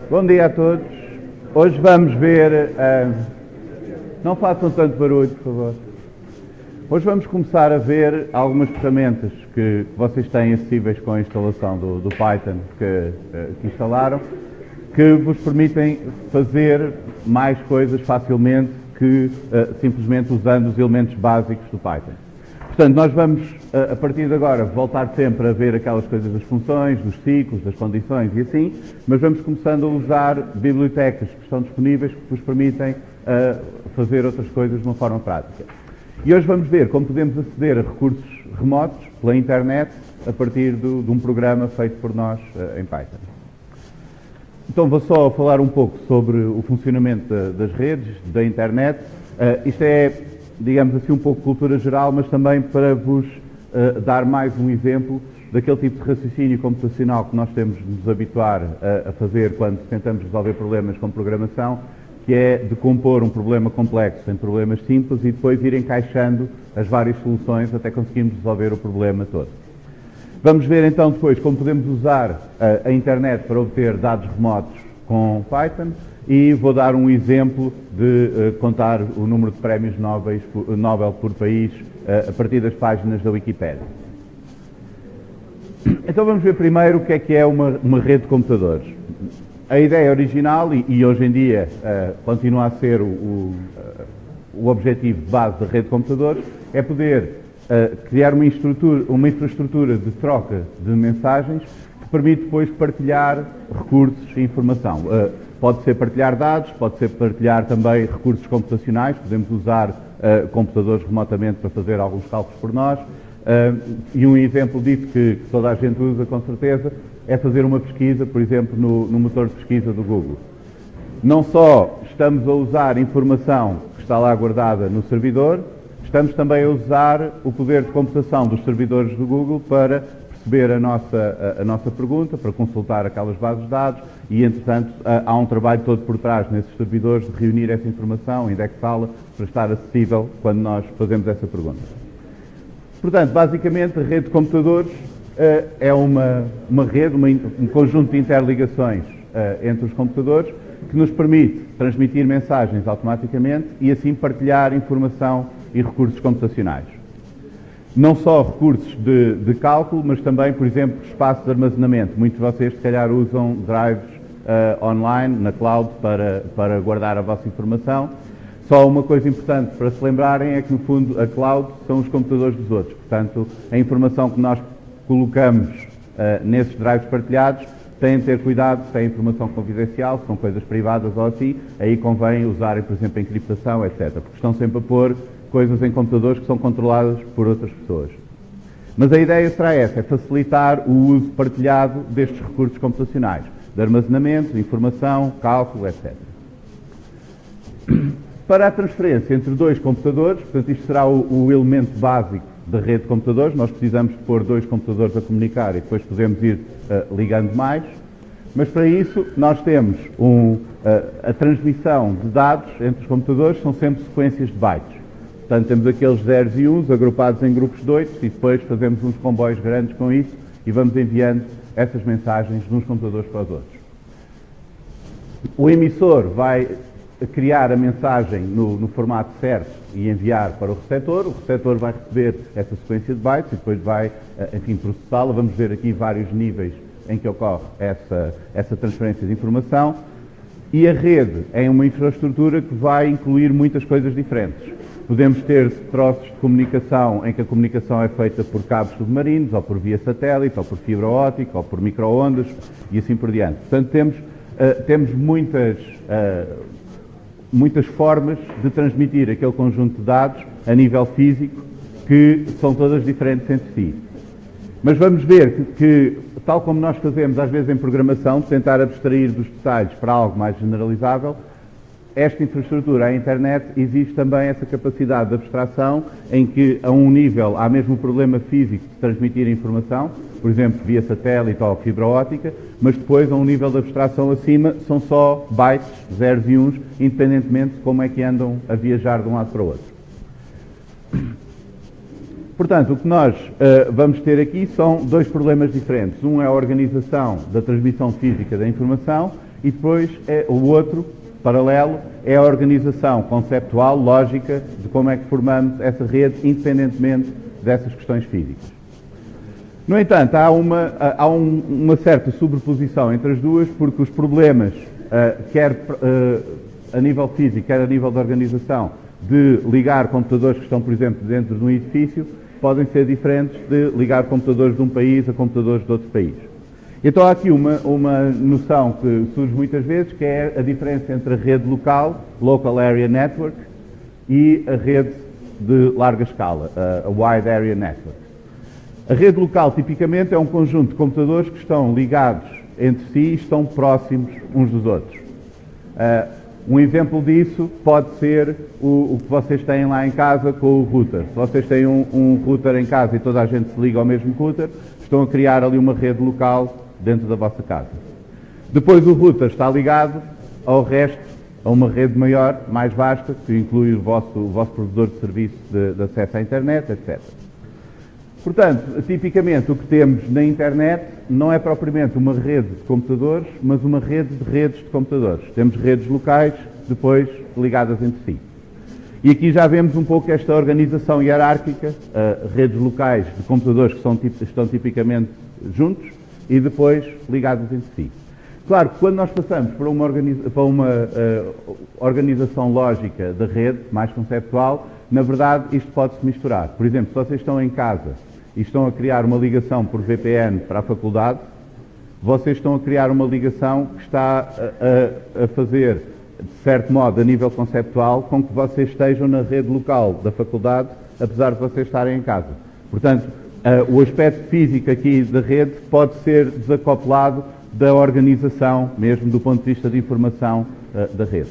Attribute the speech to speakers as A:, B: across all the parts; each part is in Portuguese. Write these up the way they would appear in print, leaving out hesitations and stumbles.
A: Bom dia a todos. Hoje vamos ver... Não façam tanto barulho, por favor. Hoje vamos começar a ver algumas ferramentas que vocês têm acessíveis com a instalação do Python que instalaram, que vos permitem fazer mais coisas facilmente que simplesmente usando os elementos básicos do Python. Portanto, nós vamos, a partir de agora, voltar sempre a ver aquelas coisas das funções, dos ciclos, das condições e assim, mas vamos começando a usar bibliotecas que estão disponíveis que vos permitem fazer outras coisas de uma forma prática. E hoje vamos ver como podemos aceder a recursos remotos pela internet a partir de um programa feito por nós em Python. Então vou só falar um pouco sobre o funcionamento das redes, da internet. Isto é, digamos assim, um pouco cultura geral, mas também para vos dar mais um exemplo daquele tipo de raciocínio computacional que nós temos de nos habituar a fazer quando tentamos resolver problemas com programação, que é decompor um problema complexo em problemas simples e depois ir encaixando as várias soluções até conseguirmos resolver o problema todo. Vamos ver então depois como podemos usar a internet para obter dados remotos com Python e vou dar um exemplo de contar o número de prémios Nobel por país a partir das páginas da Wikipédia. Então vamos ver primeiro o que é uma rede de computadores. A ideia original, e hoje em dia continua a ser o objetivo de base da rede de computadores, é poder criar uma infraestrutura de troca de mensagens que permite depois partilhar recursos e informação. Pode ser partilhar dados, pode ser partilhar também recursos computacionais, podemos usar computadores remotamente para fazer alguns cálculos por nós, e um exemplo disso que toda a gente usa com certeza é fazer uma pesquisa, por exemplo, no motor de pesquisa do Google. Não só estamos a usar informação que está lá guardada no servidor, estamos também a usar o poder de computação dos servidores do Google para perceber a nossa pergunta, para consultar aquelas bases de dados e, entretanto, há um trabalho todo por trás nesses servidores de reunir essa informação, indexá-la, para estar acessível quando nós fazemos essa pergunta. Portanto, basicamente, a rede de computadores é uma rede, um conjunto de interligações entre os computadores que nos permite transmitir mensagens automaticamente e assim partilhar informação e recursos computacionais. Não só recursos de cálculo, mas também, por exemplo, espaço de armazenamento. Muitos de vocês, se calhar, usam drives online, na cloud, para guardar a vossa informação. Só uma coisa importante para se lembrarem é que, no fundo, a cloud são os computadores dos outros. Portanto, a informação que nós colocamos nesses drives partilhados têm de ter cuidado se é informação confidencial, se são coisas privadas ou assim, aí convém usarem, por exemplo, a encriptação, etc. Porque estão sempre a pôr coisas em computadores que são controladas por outras pessoas. Mas a ideia será essa, é facilitar o uso partilhado destes recursos computacionais, de armazenamento, de informação, cálculo, etc. Para a transferência entre dois computadores, portanto isto será o elemento básico da rede de computadores, nós precisamos de pôr dois computadores a comunicar e depois podemos ir ligando mais, mas para isso nós temos a transmissão de dados entre os computadores, são sempre sequências de bytes. Portanto, temos aqueles zeros e uns agrupados em grupos de 8 e depois fazemos uns comboios grandes com isso e vamos enviando essas mensagens de uns computadores para os outros. O emissor vai criar a mensagem no formato certo e enviar para o receptor vai receber essa sequência de bytes e depois vai, enfim, processá-la. Vamos ver aqui vários níveis em que ocorre essa transferência de informação. E a rede é uma infraestrutura que vai incluir muitas coisas diferentes. Podemos ter troços de comunicação em que a comunicação é feita por cabos submarinos, ou por via satélite, ou por fibra óptica, ou por micro-ondas, e assim por diante. Portanto, temos muitas formas de transmitir aquele conjunto de dados a nível físico que são todas diferentes entre si. Mas vamos ver que tal como nós fazemos às vezes em programação, tentar abstrair dos detalhes para algo mais generalizável, esta infraestrutura, a internet, existe também essa capacidade de abstração em que a um nível há mesmo um problema físico de transmitir informação, por exemplo, via satélite ou fibra óptica, mas depois a um nível de abstração acima são só bytes, zeros e uns, independentemente de como é que andam a viajar de um lado para o outro. Portanto, o que nós vamos ter aqui são dois problemas diferentes. Um é a organização da transmissão física da informação e depois o outro, paralelo, é a organização conceptual, lógica, de como é que formamos essa rede, independentemente dessas questões físicas. No entanto, há uma certa sobreposição entre as duas, porque os problemas, quer a nível físico, quer a nível de organização, de ligar computadores que estão, por exemplo, dentro de um edifício, podem ser diferentes de ligar computadores de um país a computadores de outro país. Então há aqui uma noção que surge muitas vezes, que é a diferença entre a rede local, Local Area Network, e a rede de larga escala, a Wide Area Network. A rede local, tipicamente, é um conjunto de computadores que estão ligados entre si e estão próximos uns dos outros. Um exemplo disso pode ser o que vocês têm lá em casa com o router. Se vocês têm um router em casa e toda a gente se liga ao mesmo router, estão a criar ali uma rede local dentro da vossa casa. Depois o router está ligado ao resto, a uma rede maior, mais vasta, que inclui o vosso provedor de serviço de acesso à internet, etc. Portanto, tipicamente o que temos na internet não é propriamente uma rede de computadores, mas uma rede de redes de computadores. Temos redes locais, depois ligadas entre si. E aqui já vemos um pouco esta organização hierárquica, redes locais de computadores que estão tipicamente juntos e depois ligados entre si. Claro que quando nós passamos para uma organização lógica da rede, mais conceptual, na verdade isto pode-se misturar. Por exemplo, se vocês estão em casa e estão a criar uma ligação por VPN para a faculdade, vocês estão a criar uma ligação que está a fazer, de certo modo, a nível conceptual, com que vocês estejam na rede local da faculdade, apesar de vocês estarem em casa. Portanto, o aspecto físico aqui da rede pode ser desacoplado da organização, mesmo do ponto de vista de informação da rede.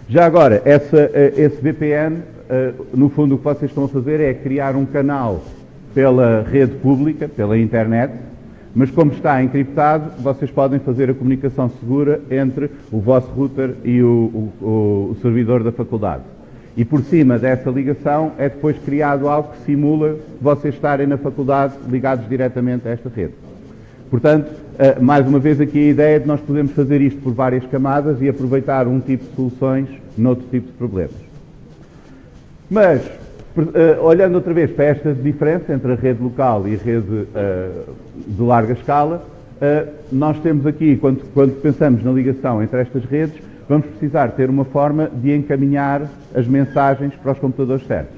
A: Já agora, esse VPN, no fundo o que vocês estão a fazer é criar um canal pela rede pública, pela internet, mas como está encriptado, vocês podem fazer a comunicação segura entre o vosso router e o servidor da faculdade. E por cima dessa ligação é depois criado algo que simula vocês estarem na faculdade ligados diretamente a esta rede. Portanto, mais uma vez aqui a ideia é de nós podermos fazer isto por várias camadas e aproveitar um tipo de soluções noutro tipo de problemas. Mas, olhando outra vez para esta diferença entre a rede local e a rede de larga escala, nós temos aqui, quando pensamos na ligação entre estas redes, vamos precisar ter uma forma de encaminhar as mensagens para os computadores certos.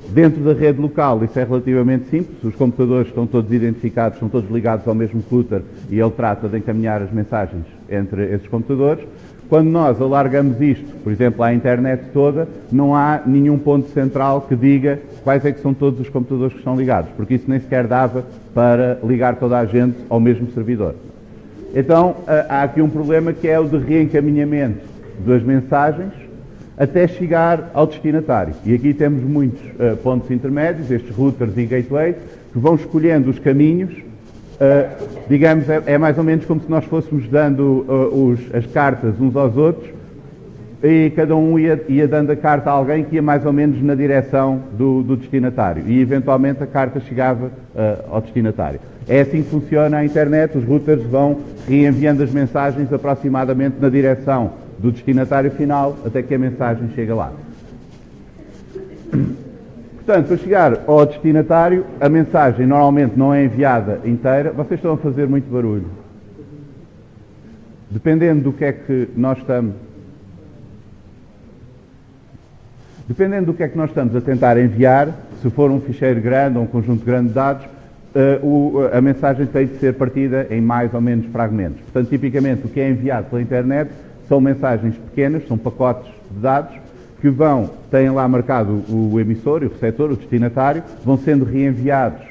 A: Dentro da rede local isso é relativamente simples, os computadores estão todos identificados, estão todos ligados ao mesmo router e ele trata de encaminhar as mensagens entre esses computadores. Quando nós alargamos isto, por exemplo, à internet toda, não há nenhum ponto central que diga quais é que são todos os computadores que estão ligados, porque isso nem sequer dava para ligar toda a gente ao mesmo servidor. Então, há aqui um problema que é o de reencaminhamento das mensagens até chegar ao destinatário. E aqui temos muitos pontos intermédios, estes routers e gateways, que vão escolhendo os caminhos. Digamos, é mais ou menos como se nós fôssemos dando as cartas uns aos outros e cada um ia dando a carta a alguém que ia mais ou menos na direção do destinatário e eventualmente a carta chegava ao destinatário. É assim que funciona a internet, os routers vão reenviando as mensagens aproximadamente na direção do destinatário final até que a mensagem chega lá. Portanto, para chegar ao destinatário, a mensagem normalmente não é enviada inteira. Vocês estão a fazer muito barulho. Dependendo do que é que nós estamos... Dependendo do que é que nós estamos a tentar enviar, se for um ficheiro grande ou um conjunto grande de dados, a mensagem tem de ser partida em mais ou menos fragmentos. Portanto, tipicamente o que é enviado pela internet são mensagens pequenas, são pacotes de dados, que têm lá marcado o emissor e o receptor, o destinatário, vão sendo reenviados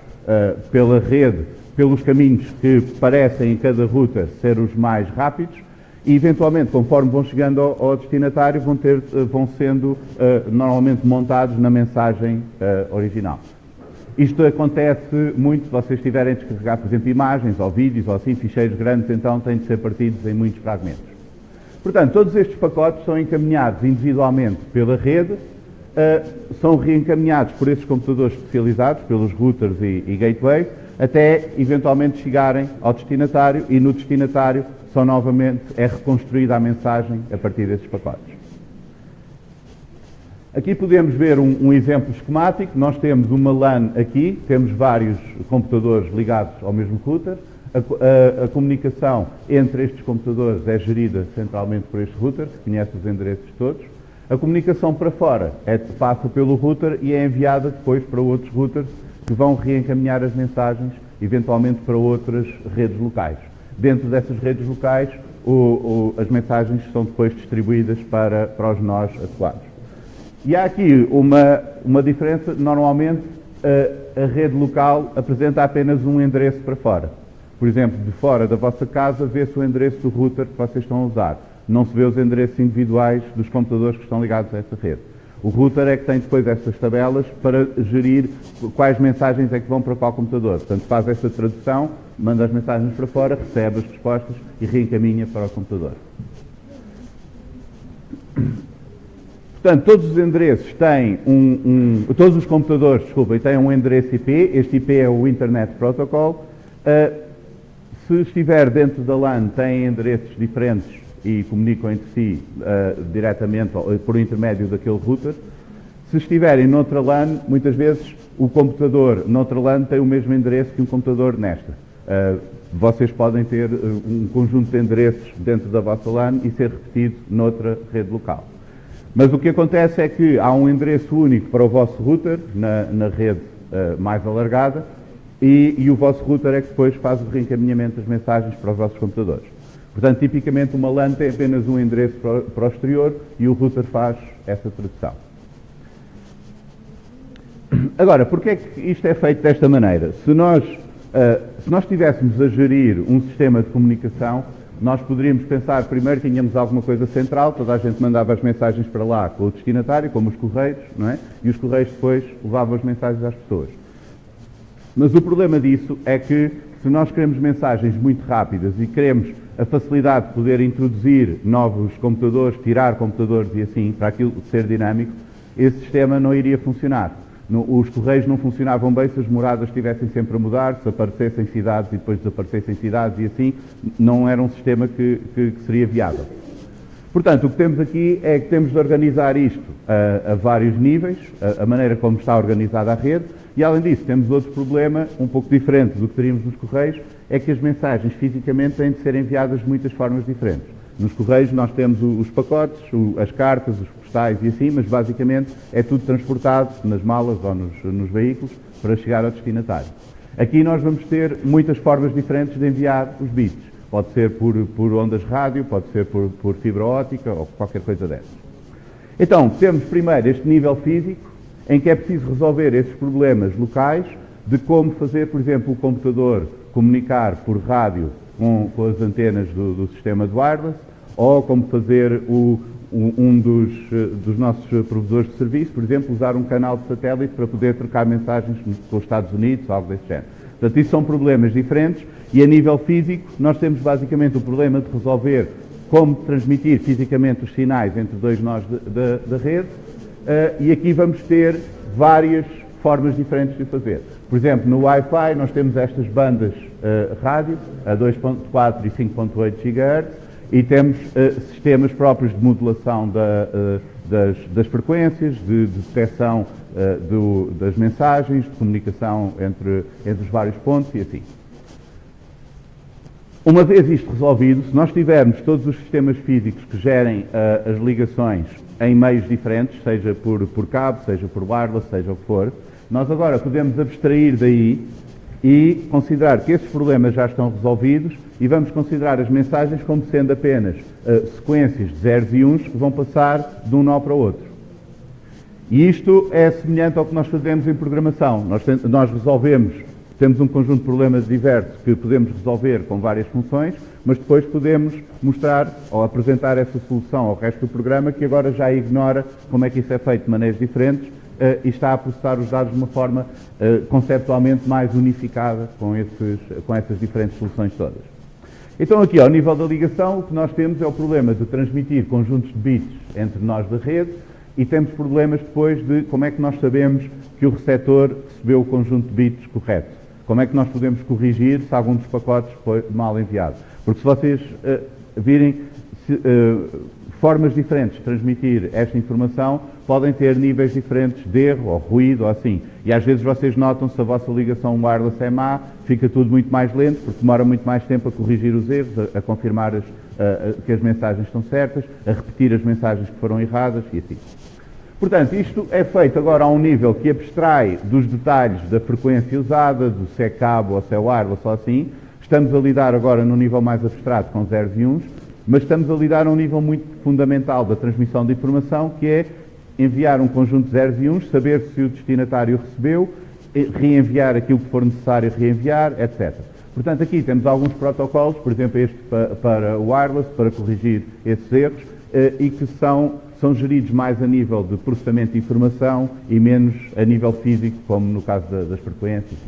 A: pela rede, pelos caminhos que parecem em cada router ser os mais rápidos e, eventualmente, conforme vão chegando ao destinatário, vão sendo normalmente montados na mensagem original. Isto acontece muito se vocês tiverem de descarregar, por exemplo, imagens ou vídeos ou assim, ficheiros grandes, então têm de ser partidos em muitos fragmentos. Portanto, todos estes pacotes são encaminhados individualmente pela rede, são reencaminhados por esses computadores especializados, pelos routers e gateways, até eventualmente chegarem ao destinatário e no destinatário só novamente é reconstruída a mensagem a partir desses pacotes. Aqui podemos ver um exemplo esquemático. Nós temos uma LAN aqui, temos vários computadores ligados ao mesmo router. A comunicação entre estes computadores é gerida centralmente por este router, que conhece os endereços todos. A comunicação para fora passa pelo router e é enviada depois para outros routers que vão reencaminhar as mensagens, eventualmente para outras redes locais. Dentro dessas redes locais, as mensagens são depois distribuídas para os nós adequados. E há aqui uma diferença. Normalmente, a rede local apresenta apenas um endereço para fora. Por exemplo, de fora da vossa casa, vê-se o endereço do router que vocês estão a usar. Não se vê os endereços individuais dos computadores que estão ligados a essa rede. O router é que tem depois estas tabelas para gerir quais mensagens é que vão para qual computador. Portanto, faz essa tradução, manda as mensagens para fora, recebe as respostas e reencaminha para o computador. Portanto, todos os endereços têm todos os computadores, têm um endereço IP. Este IP é o Internet Protocol. Se estiver dentro da LAN, têm endereços diferentes e comunicam entre si diretamente por intermédio daquele router. Se estiverem noutra LAN, muitas vezes o computador noutra LAN tem o mesmo endereço que um computador nesta. Vocês podem ter um conjunto de endereços dentro da vossa LAN e ser repetido noutra rede local. Mas o que acontece é que há um endereço único para o vosso router na rede mais alargada e o vosso router é que depois faz o reencaminhamento das mensagens para os vossos computadores. Portanto, tipicamente uma LAN tem apenas um endereço para o exterior e o router faz essa tradução. Agora, porquê é que isto é feito desta maneira? Se nós estivéssemos a gerir um sistema de comunicação, nós poderíamos pensar, primeiro tínhamos alguma coisa central, toda a gente mandava as mensagens para lá com o destinatário, como os correios, não é? E os correios depois levavam as mensagens às pessoas. Mas o problema disso é que, se nós queremos mensagens muito rápidas e queremos a facilidade de poder introduzir novos computadores, tirar computadores e assim, para aquilo ser dinâmico, esse sistema não iria funcionar. Os correios não funcionavam bem se as moradas estivessem sempre a mudar, se aparecessem cidades e depois desaparecessem cidades e assim, não era um sistema que seria viável. Portanto, o que temos aqui é que temos de organizar isto a vários níveis, a maneira como está organizada a rede, e além disso temos outro problema, um pouco diferente do que teríamos nos correios, é que as mensagens fisicamente têm de ser enviadas de muitas formas diferentes. Nos correios nós temos os pacotes, as cartas, os postais e assim, mas basicamente é tudo transportado nas malas ou nos veículos para chegar ao destinatário. Aqui nós vamos ter muitas formas diferentes de enviar os bits. Pode ser por ondas rádio, pode ser por fibra óptica ou qualquer coisa dessas. Então, temos primeiro este nível físico, em que é preciso resolver esses problemas locais de como fazer, por exemplo, o computador comunicar por rádio com as antenas do sistema de wireless, ou como fazer um dos nossos provedores de serviço, por exemplo, usar um canal de satélite para poder trocar mensagens com os Estados Unidos, algo desse género. Portanto, isso são problemas diferentes e a nível físico nós temos basicamente o problema de resolver como transmitir fisicamente os sinais entre dois nós da rede e aqui vamos ter várias formas diferentes de fazer. Por exemplo, no Wi-Fi nós temos estas bandas rádio a 2.4 e 5.8 GHz e temos sistemas próprios de modulação das frequências, de detecção das mensagens, de comunicação entre os vários pontos e assim. Uma vez isto resolvido, se nós tivermos todos os sistemas físicos que gerem as ligações em meios diferentes, seja por cabo, seja por wireless, seja o que for, nós agora podemos abstrair daí e considerar que esses problemas já estão resolvidos e vamos considerar as mensagens como sendo apenas sequências de zeros e uns que vão passar de um nó para o outro. E isto é semelhante ao que nós fazemos em programação. Nós resolvemos, temos um conjunto de problemas diversos que podemos resolver com várias funções, mas depois podemos mostrar ou apresentar essa solução ao resto do programa que agora já ignora como é que isso é feito de maneiras diferentes e está a processar os dados de uma forma conceptualmente mais unificada com essas diferentes soluções todas. Então aqui, ao nível da ligação, o que nós temos é o problema de transmitir conjuntos de bits entre nós da rede e temos problemas depois de como é que nós sabemos que o receptor recebeu o conjunto de bits correto. Como é que nós podemos corrigir se algum dos pacotes foi mal enviado? Porque se vocês virem formas diferentes de transmitir esta informação, podem ter níveis diferentes de erro, ou ruído, ou assim. E às vezes vocês notam, se a vossa ligação wireless é má, fica tudo muito mais lento, porque demora muito mais tempo a corrigir os erros, a confirmar que as mensagens estão certas, a repetir as mensagens que foram erradas, e assim. Portanto, isto é feito agora a um nível que abstrai dos detalhes da frequência usada, do se é cabo ou se é wireless ou assim. Estamos a lidar agora num nível mais abstrato com zeros e uns, mas estamos a lidar a um nível muito fundamental da transmissão de informação, que é enviar um conjunto de zeros e uns, saber se o destinatário recebeu, reenviar aquilo que for necessário reenviar, etc. Portanto, aqui temos alguns protocolos, por exemplo, este para wireless, para corrigir esses erros, e que são geridos mais a nível de processamento de informação e menos a nível físico, como no caso das frequências.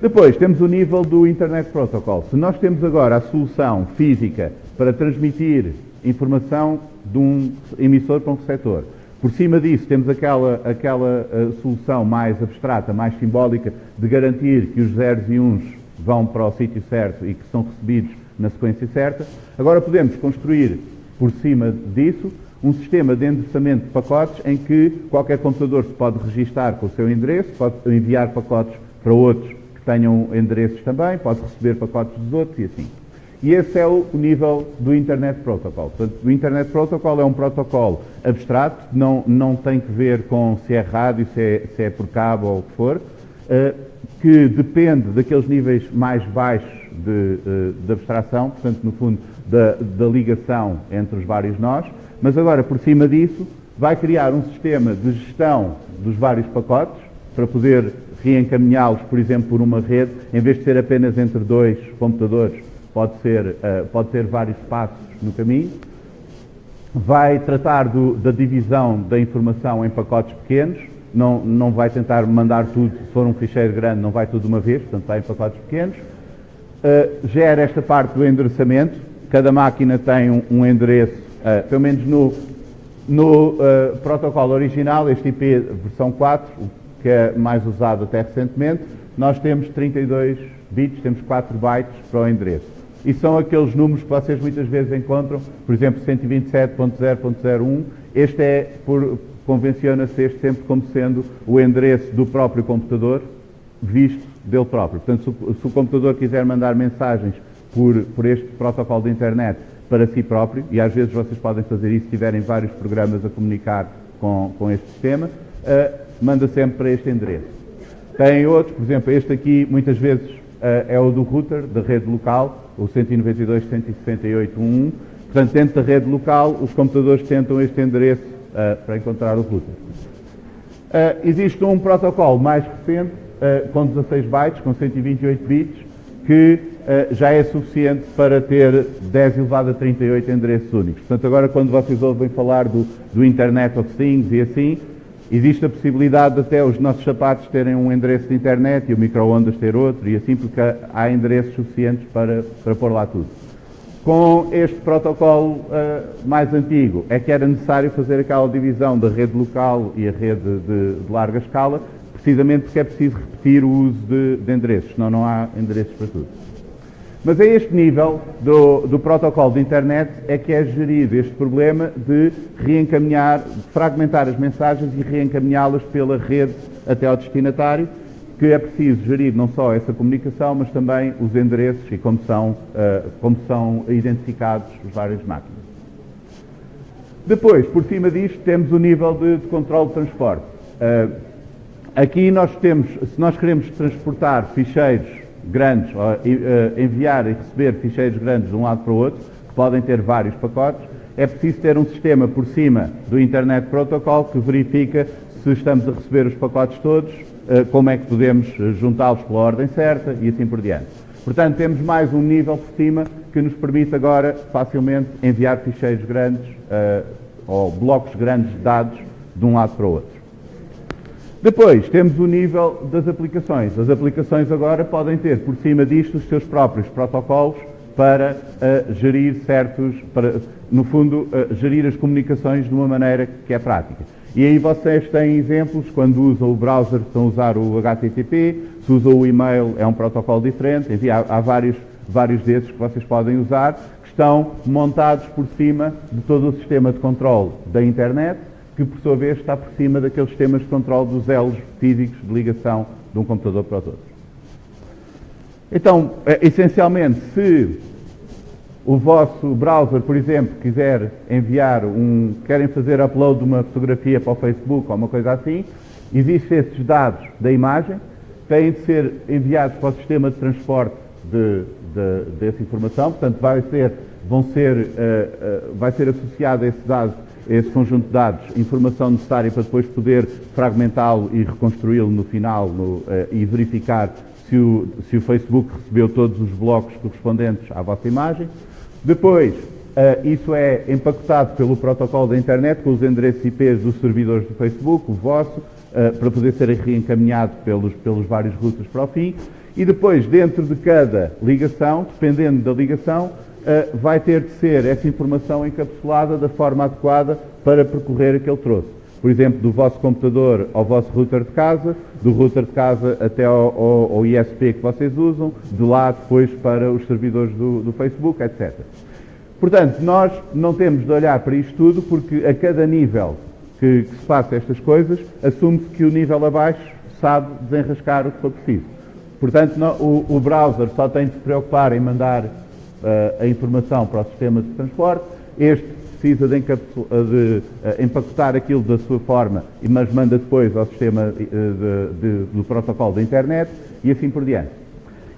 A: Depois, temos o nível do Internet Protocol. Se nós temos agora a solução física para transmitir informação de um emissor para um receptor, por cima disso temos aquela solução mais abstrata, mais simbólica, de garantir que os zeros e uns vão para o sítio certo e que são recebidos na sequência certa, agora podemos construir, por cima disso, um sistema de endereçamento de pacotes em que qualquer computador se pode registar com o seu endereço, pode enviar pacotes para outros que tenham endereços também, pode receber pacotes dos outros e assim. E esse é o nível do Internet Protocol. Portanto, o Internet Protocol é um protocolo abstrato, não tem que ver com se é rádio, se é por cabo ou o que for, que depende daqueles níveis mais baixos de abstração, portanto, no fundo, da ligação entre os vários nós, mas agora, por cima disso, vai criar um sistema de gestão dos vários pacotes, para poder reencaminhá-los, por exemplo, por uma rede, em vez de ser apenas entre dois computadores, pode ter vários passos no caminho. Vai tratar da divisão da informação em pacotes pequenos, não vai tentar mandar tudo, se for um ficheiro grande, não vai tudo de uma vez, portanto vai em pacotes pequenos. Gera esta parte do endereçamento, cada máquina tem um endereço, pelo menos no protocolo original, este IP versão 4, que é mais usado até recentemente, nós temos 32 bits, temos 4 bytes para o endereço. E são aqueles números que vocês muitas vezes encontram, por exemplo, 127.0.01, este convenciona-se este sempre como sendo o endereço do próprio computador, visto dele próprio. Portanto, se o computador quiser mandar mensagens por este protocolo de internet para si próprio, e às vezes vocês podem fazer isso se tiverem vários programas a comunicar com este sistema, manda sempre para este endereço. Tem outros, por exemplo, este aqui muitas vezes é o do router, da rede local, o 192.168.1.1. Portanto, dentro da rede local, os computadores tentam este endereço para encontrar o router. Existe um protocolo mais recente, com 16 bytes, com 128 bits, que já é suficiente para ter 10 elevado a 38 endereços únicos. Portanto, agora quando vocês ouvem falar do Internet of Things e assim, existe a possibilidade de até os nossos sapatos terem um endereço de internet e o micro-ondas ter outro, e assim, porque há endereços suficientes para pôr lá tudo. Com este protocolo mais antigo, é que era necessário fazer aquela divisão da rede local e a rede de larga escala, precisamente porque é preciso repetir o uso de endereços, senão não há endereços para tudo. Mas a este nível do protocolo de internet é que é gerido este problema de reencaminhar, de fragmentar as mensagens e reencaminhá-las pela rede até ao destinatário, que é preciso gerir não só essa comunicação, mas também os endereços e como são identificados as várias máquinas. Depois, por cima disto, temos o nível de controle de transporte. Aqui nós temos, se nós queremos transportar ficheiros grandes, enviar e receber ficheiros grandes de um lado para o outro, que podem ter vários pacotes, é preciso ter um sistema por cima do Internet Protocol que verifica se estamos a receber os pacotes todos, como é que podemos juntá-los pela ordem certa e assim por diante. Portanto, temos mais um nível por cima que nos permite agora facilmente enviar ficheiros grandes ou blocos grandes de dados de um lado para o outro. Depois, temos o nível das aplicações. As aplicações agora podem ter, por cima disto, os seus próprios protocolos para gerir no fundo, gerir as comunicações de uma maneira que é prática. E aí vocês têm exemplos, quando usam o browser, estão a usar o HTTP, se usam o e-mail é um protocolo diferente, enfim, há vários desses que vocês podem usar, que estão montados por cima de todo o sistema de controle da internet, que por sua vez está por cima daqueles sistemas de controle dos elos físicos de ligação de um computador para o outro. Então, essencialmente, se o vosso browser, por exemplo, quiser querem fazer upload de uma fotografia para o Facebook ou uma coisa assim, existem esses dados da imagem, têm de ser enviados para o sistema de transporte dessa informação, portanto vai ser associado a esse conjunto de dados, informação necessária para depois poder fragmentá-lo e reconstruí-lo no final e verificar se o Facebook recebeu todos os blocos correspondentes à vossa imagem. Depois, isso é empacotado pelo protocolo da internet com os endereços IPs dos servidores do Facebook, o vosso, para poder ser reencaminhado pelos vários routers para o fim. E depois, dentro de cada ligação, dependendo da ligação, vai ter de ser essa informação encapsulada da forma adequada para percorrer aquele troço. Por exemplo, do vosso computador ao vosso router de casa, do router de casa até ao ISP que vocês usam, de lá depois para os servidores do Facebook, etc. Portanto, nós não temos de olhar para isto tudo, porque a cada nível que se passa estas coisas, assume-se que o nível abaixo sabe desenrascar o que for preciso. Portanto, o browser só tem de se preocupar em mandar a informação para o sistema de transporte, este precisa de empacotar aquilo da sua forma, mas manda depois ao sistema do protocolo da internet e assim por diante.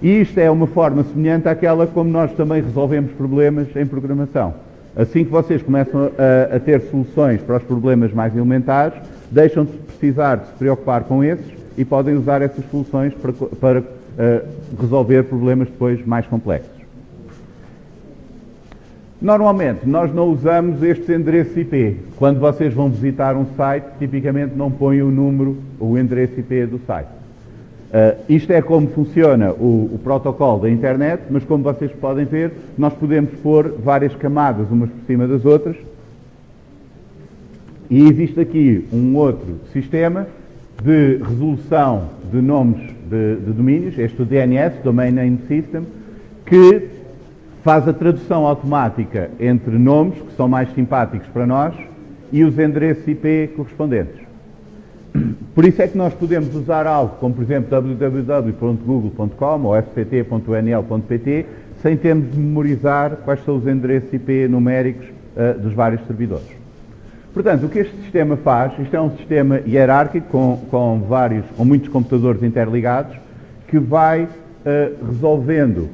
A: E isto é uma forma semelhante àquela como nós também resolvemos problemas em programação. Assim que vocês começam a ter soluções para os problemas mais elementares, deixam de precisar de se preocupar com esses e podem usar essas soluções para resolver problemas depois mais complexos. Normalmente, nós não usamos estes endereços IP. Quando vocês vão visitar um site, tipicamente não põem o endereço IP do site. Isto é como funciona o protocolo da internet, mas como vocês podem ver, nós podemos pôr várias camadas umas por cima das outras. E existe aqui um outro sistema de resolução de nomes de domínios, este DNS, Domain Name System, que faz a tradução automática entre nomes, que são mais simpáticos para nós, e os endereços IP correspondentes. Por isso é que nós podemos usar algo como, por exemplo, www.google.com ou fct.nl.pt, sem termos de memorizar quais são os endereços IP numéricos dos vários servidores. Portanto, o que este sistema faz, isto é um sistema hierárquico com muitos computadores interligados, que vai resolvendo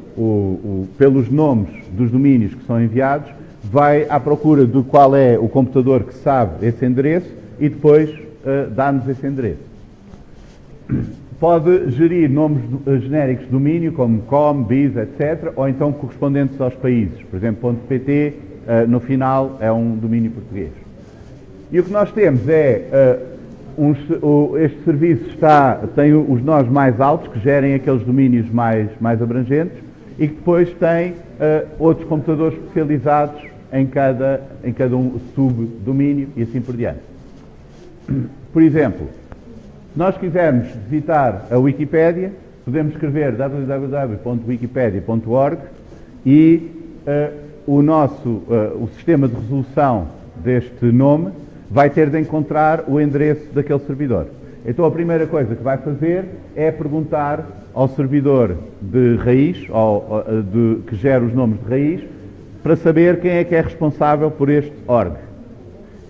A: pelos nomes dos domínios que são enviados, vai à procura de qual é o computador que sabe esse endereço e depois dá-nos esse endereço. Pode gerir nomes genéricos de domínio, como com, bis, etc., ou então correspondentes aos países. Por exemplo, .pt, no final, é um domínio português. E o que nós temos é... este serviço tem os nós mais altos, que gerem aqueles domínios mais abrangentes, e que depois tem outros computadores especializados em cada subdomínio e assim por diante. Por exemplo, se nós quisermos visitar a Wikipédia, podemos escrever www.wikipedia.org e o sistema de resolução deste nome vai ter de encontrar o endereço daquele servidor. Então a primeira coisa que vai fazer é perguntar ao servidor de raiz, que gera os nomes de raiz, para saber quem é que é responsável por este org.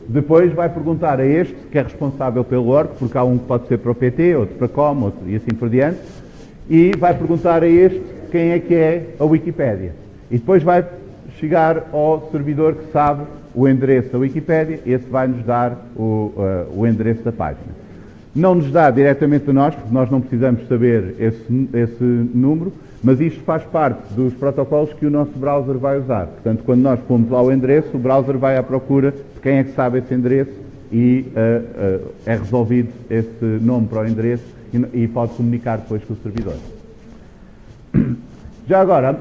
A: Depois vai perguntar a este, que é responsável pelo org, porque há um que pode ser para o PT, outro para com, outro, e assim por diante, e vai perguntar a este quem é que é a Wikipédia. E depois vai chegar ao servidor que sabe o endereço da Wikipédia, esse vai nos dar o endereço da página. Não nos dá diretamente a nós, porque nós não precisamos saber esse número, mas isto faz parte dos protocolos que o nosso browser vai usar. Portanto, quando nós pomos lá o endereço, o browser vai à procura de quem é que sabe esse endereço e é resolvido esse nome para o endereço e pode comunicar depois com o servidor. Já agora,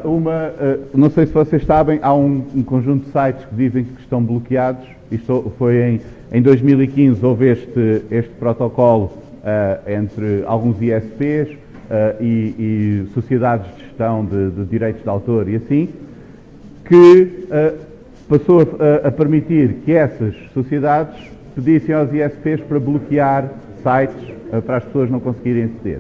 A: não sei se vocês sabem, há um conjunto de sites que dizem que estão bloqueados. Isto foi em 2015, houve este protocolo entre alguns ISPs e sociedades de gestão de direitos de autor e assim, que passou a permitir que essas sociedades pedissem aos ISPs para bloquear sites para as pessoas não conseguirem aceder.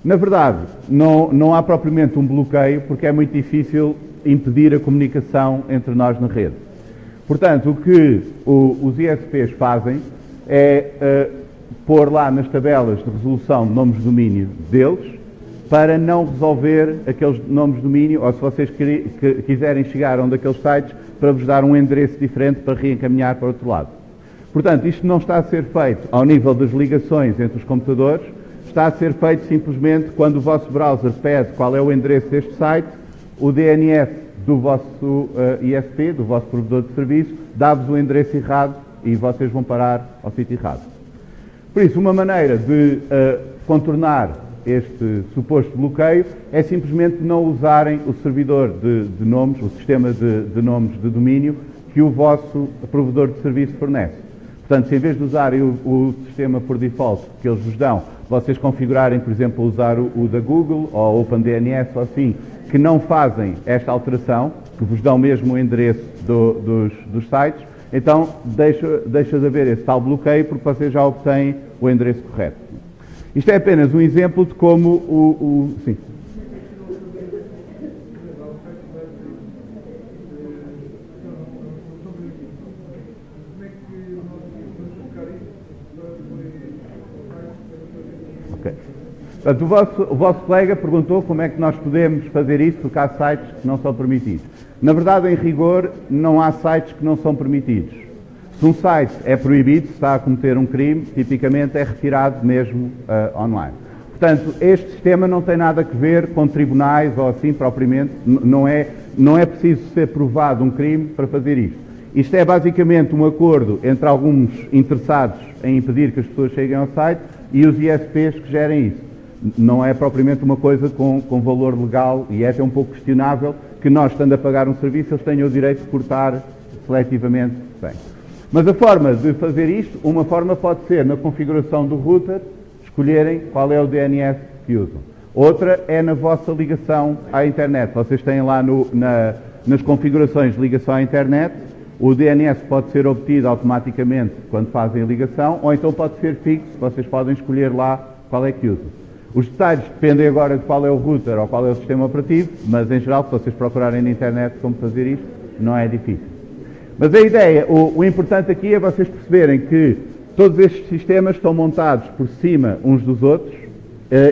A: Na verdade, não há propriamente um bloqueio, porque é muito difícil impedir a comunicação entre nós na rede. Portanto, o que os ISPs fazem é pôr lá nas tabelas de resolução de nomes de domínio deles, para não resolver aqueles nomes de domínio, ou se vocês quiserem chegar a um daqueles sites, para vos dar um endereço diferente para reencaminhar para o outro lado. Portanto, isto não está a ser feito ao nível das ligações entre os computadores, está a ser feito simplesmente quando o vosso browser pede qual é o endereço deste site, o DNS do vosso ISP, do vosso provedor de serviço, dá-vos o endereço errado e vocês vão parar ao sítio errado. Por isso, uma maneira de contornar este suposto bloqueio é simplesmente não usarem o servidor de nomes, o sistema de nomes de domínio que o vosso provedor de serviço fornece. Portanto, se em vez de usarem o sistema por default que eles vos dão, vocês configurarem, por exemplo, usar o da Google ou OpenDNS ou assim, que não fazem esta alteração, que vos dão mesmo o endereço dos sites, então deixa de haver esse tal bloqueio porque vocês já obtêm o endereço correto. Isto é apenas um exemplo de como sim. Okay. Portanto, o vosso colega perguntou como é que nós podemos fazer isso, porque há sites que não são permitidos. Na verdade, em rigor, não há sites que não são permitidos. Se um site é proibido, se está a cometer um crime, tipicamente é retirado mesmo online. Portanto, este sistema não tem nada a ver com tribunais ou assim propriamente, não é preciso ser provado um crime para fazer isto. Isto é basicamente um acordo entre alguns interessados em impedir que as pessoas cheguem ao site e os ISPs que gerem isso. Não é propriamente uma coisa com valor legal e é até um pouco questionável que nós, estando a pagar um serviço, eles tenham o direito de cortar seletivamente bem. Mas a forma de fazer isto, uma forma pode ser na configuração do router, escolherem qual é o DNS que usam. Outra é na vossa ligação à internet. Vocês têm lá nas configurações de ligação à internet, o DNS pode ser obtido automaticamente quando fazem a ligação, ou então pode ser fixo, vocês podem escolher lá qual é que usam. Os detalhes dependem agora de qual é o router ou qual é o sistema operativo, mas em geral, se vocês procurarem na internet como fazer isto, não é difícil. Mas a ideia, o importante aqui é vocês perceberem que todos estes sistemas estão montados por cima uns dos outros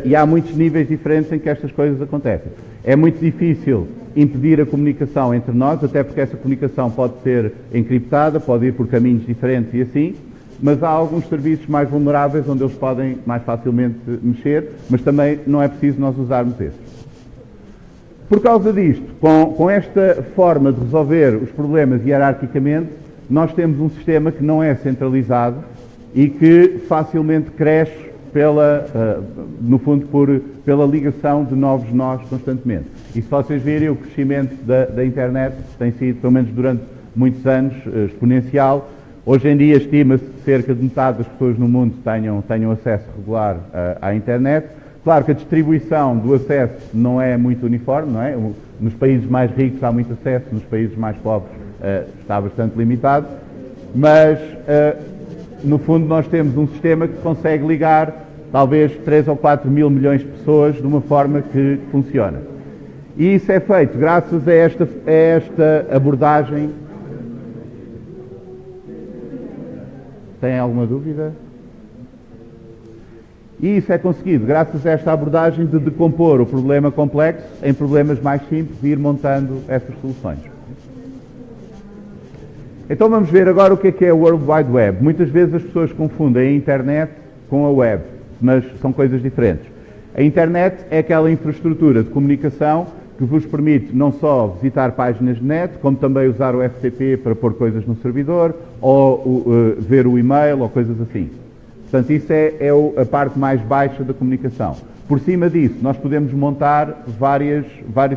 A: e há muitos níveis diferentes em que estas coisas acontecem. É muito difícil impedir a comunicação entre nós, até porque essa comunicação pode ser encriptada, pode ir por caminhos diferentes e assim, mas há alguns serviços mais vulneráveis onde eles podem mais facilmente mexer, mas também não é preciso nós usarmos esses. Por causa disto, com esta forma de resolver os problemas hierarquicamente, nós temos um sistema que não é centralizado e que facilmente cresce no fundo pela ligação de novos nós constantemente. E se vocês virem, o crescimento da internet tem sido, pelo menos durante muitos anos, exponencial. Hoje em dia estima-se que cerca de metade das pessoas no mundo tenham acesso regular à internet. Claro que a distribuição do acesso não é muito uniforme, não é? Nos países mais ricos há muito acesso, nos países mais pobres está bastante limitado, mas no fundo nós temos um sistema que consegue ligar talvez 3 ou 4 mil milhões de pessoas de uma forma que funciona. E isso é feito graças a esta abordagem. Tem alguma dúvida? E isso é conseguido graças a esta abordagem de decompor o problema complexo em problemas mais simples e ir montando essas soluções. Então vamos ver agora o que é o World Wide Web. Muitas vezes as pessoas confundem a internet com a web, mas são coisas diferentes. A internet é aquela infraestrutura de comunicação que vos permite não só visitar páginas de net, como também usar o FTP para pôr coisas no servidor, ou ver o e-mail, ou coisas assim. Portanto, isso é a parte mais baixa da comunicação. Por cima disso, nós podemos montar vários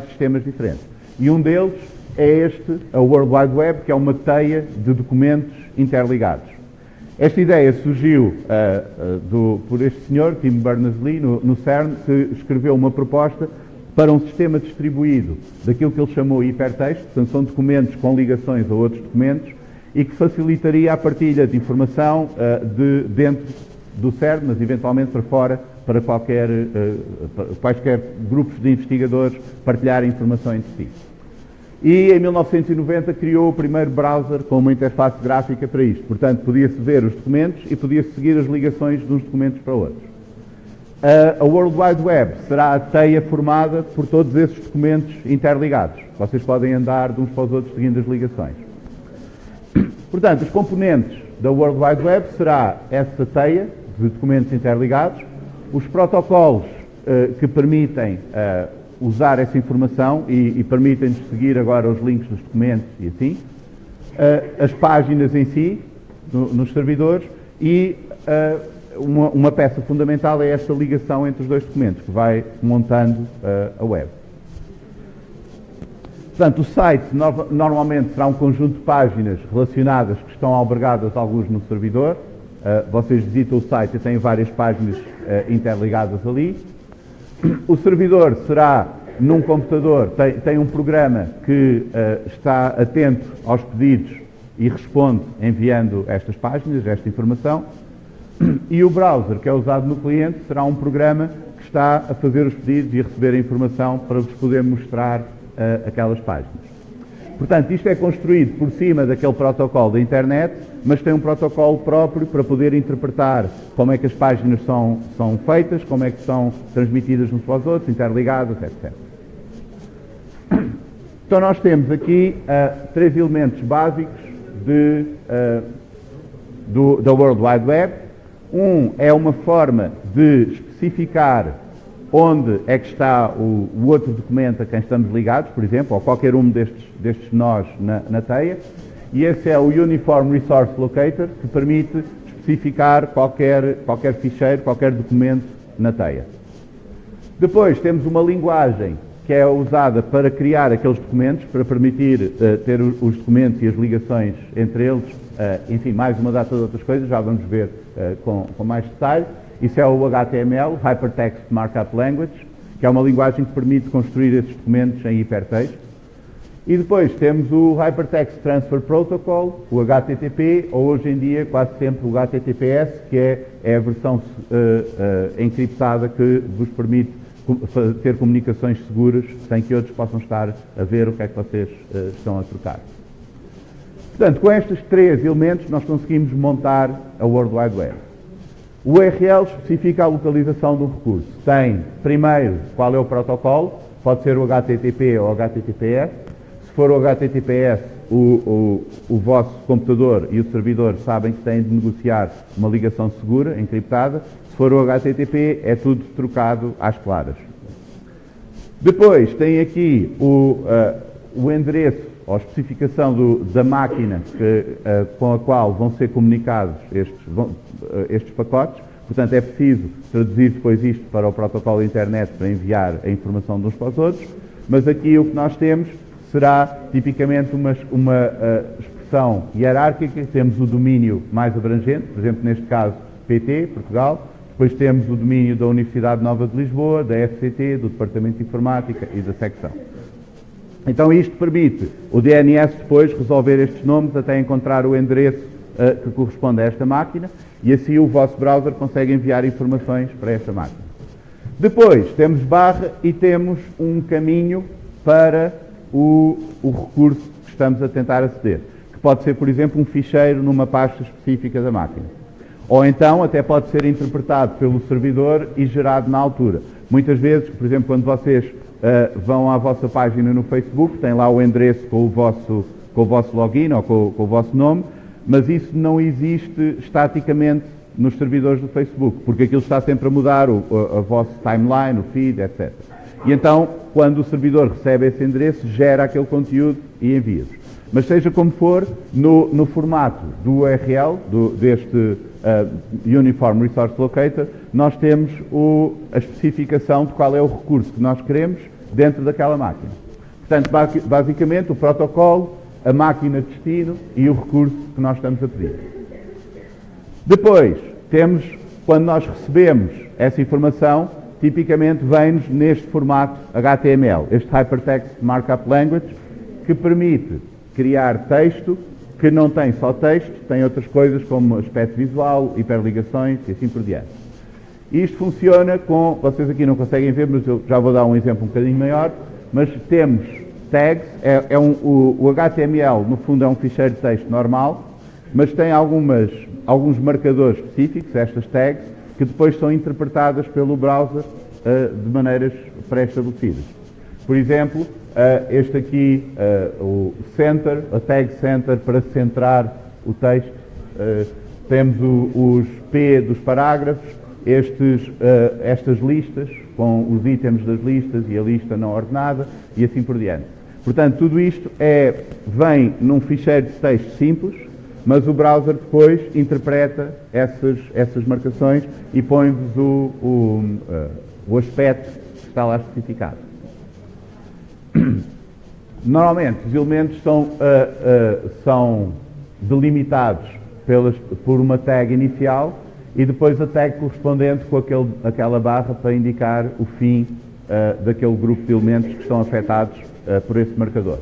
A: sistemas diferentes. E um deles é este, a World Wide Web, que é uma teia de documentos interligados. Esta ideia surgiu por este senhor, Tim Berners-Lee, no CERN, que escreveu uma proposta para um sistema distribuído daquilo que ele chamou hipertexto, portanto são documentos com ligações a outros documentos, e que facilitaria a partilha de informação de dentro do CERN, mas eventualmente para fora, para quaisquer grupos de investigadores partilharem informação entre si. E em 1990 criou o primeiro browser com uma interface gráfica para isto. Portanto, podia-se ver os documentos e podia-se seguir as ligações de uns documentos para outros. A World Wide Web será a teia formada por todos esses documentos interligados. Vocês podem andar de uns para os outros seguindo as ligações. Portanto, os componentes da World Wide Web será essa teia de documentos interligados, os protocolos que permitem usar essa informação e permitem-nos seguir agora os links dos documentos e assim, as páginas em si, nos servidores, e uma peça fundamental é esta ligação entre os dois documentos, que vai montando a web. Portanto, o site normalmente será um conjunto de páginas relacionadas que estão albergadas alguns no servidor. Vocês visitam o site e têm várias páginas interligadas ali. O servidor será num computador, tem um programa que está atento aos pedidos e responde enviando estas páginas, esta informação. E o browser, que é usado no cliente, será um programa que está a fazer os pedidos e a receber a informação para vos poder mostrar aquelas páginas. Portanto, isto é construído por cima daquele protocolo da internet, mas tem um protocolo próprio para poder interpretar como é que as páginas são feitas, como é que são transmitidas uns para os outros, interligadas, etc. Então nós temos aqui 3 elementos básicos da World Wide Web. Um é uma forma de especificar onde é que está o outro documento a quem estamos ligados, por exemplo, ou qualquer um destes nós na teia. E esse é o Uniform Resource Locator, que permite especificar qualquer ficheiro, qualquer documento na teia. Depois temos uma linguagem que é usada para criar aqueles documentos, para permitir ter os documentos e as ligações entre eles, enfim, mais uma data de outras coisas, já vamos ver com mais detalhe. Isso é o HTML, Hypertext Markup Language, que é uma linguagem que permite construir esses documentos em hipertexto. E depois temos o Hypertext Transfer Protocol, o HTTP, ou hoje em dia quase sempre o HTTPS, que é a versão encriptada que vos permite ter comunicações seguras sem que outros possam estar a ver o que é que vocês estão a trocar. Portanto, com estes 3 elementos nós conseguimos montar a World Wide Web. O URL especifica a localização do recurso. Tem, primeiro, qual é o protocolo, pode ser o HTTP ou o HTTPS. Se for o HTTPS, o vosso computador e o servidor sabem que têm de negociar uma ligação segura, encriptada. Se for o HTTP, é tudo trocado às claras. Depois tem aqui o endereço ou a especificação da máquina com a qual vão ser comunicados estes pacotes. Portanto, é preciso traduzir depois isto para o protocolo da internet para enviar a informação de uns para os outros. Mas aqui o que nós temos será tipicamente uma expressão hierárquica. Temos o domínio mais abrangente, por exemplo, neste caso, PT, Portugal. Depois temos o domínio da Universidade Nova de Lisboa, da FCT, do Departamento de Informática e da secção. Então isto permite o DNS depois resolver estes nomes até encontrar o endereço que corresponde a esta máquina, e assim o vosso browser consegue enviar informações para esta máquina. Depois temos barra e temos um caminho para o recurso que estamos a tentar aceder, que pode ser, por exemplo, um ficheiro numa pasta específica da máquina. Ou então até pode ser interpretado pelo servidor e gerado na altura. Muitas vezes, por exemplo, quando vocês vão à vossa página no Facebook, tem lá o endereço com o vosso login ou com o vosso nome, mas isso não existe estaticamente nos servidores do Facebook, porque aquilo está sempre a mudar, a vosso timeline, o feed, etc. E então, quando o servidor recebe esse endereço, gera aquele conteúdo e envia-vos. Mas seja como for, no formato do URL, deste Uniform Resource Locator, nós temos a especificação de qual é o recurso que nós queremos dentro daquela máquina. Portanto, basicamente, o protocolo, a máquina de destino e o recurso que nós estamos a pedir. Depois, temos, quando nós recebemos essa informação, tipicamente vem-nos neste formato HTML, este Hypertext Markup Language, que permite criar texto que não tem só texto, tem outras coisas como aspecto visual, hiperligações e assim por diante. Isto funciona com, vocês aqui não conseguem ver, mas eu já vou dar um exemplo um bocadinho maior, mas temos tags, o HTML no fundo é um ficheiro de texto normal, mas tem alguns marcadores específicos, estas tags, que depois são interpretadas pelo browser de maneiras pré-estabelecidas. Por exemplo, este aqui, o center, a tag center para centrar o texto, temos os P dos parágrafos, estas listas, com os itens das listas e a lista não ordenada e assim por diante. Portanto, tudo isto vem num ficheiro de texto simples, mas o browser depois interpreta essas marcações e põe-vos o aspecto que está lá especificado. Normalmente, os elementos são delimitados por uma tag inicial e depois a tag correspondente com aquela barra para indicar o fim daquele grupo de elementos que estão afetados por esse marcador.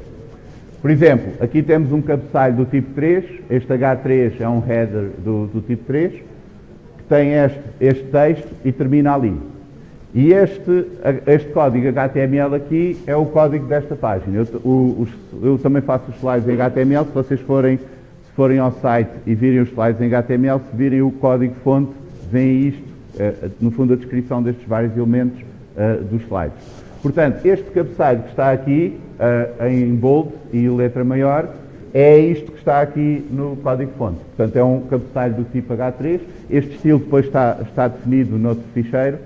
A: Por exemplo, aqui temos um cabeçalho do tipo 3, este H3 é um header do tipo 3, que tem este texto e termina ali. E este código HTML aqui é o código desta página. Eu também faço os slides em HTML, se vocês forem ao site e virem os slides em HTML, se virem o código-fonte, veem isto, no fundo a descrição destes vários elementos dos slides. Portanto, este cabeçalho que está aqui, em bold e letra maior, é isto que está aqui no código-fonte. Portanto, é um cabeçalho do tipo H3. Este estilo depois está definido noutro ficheiro.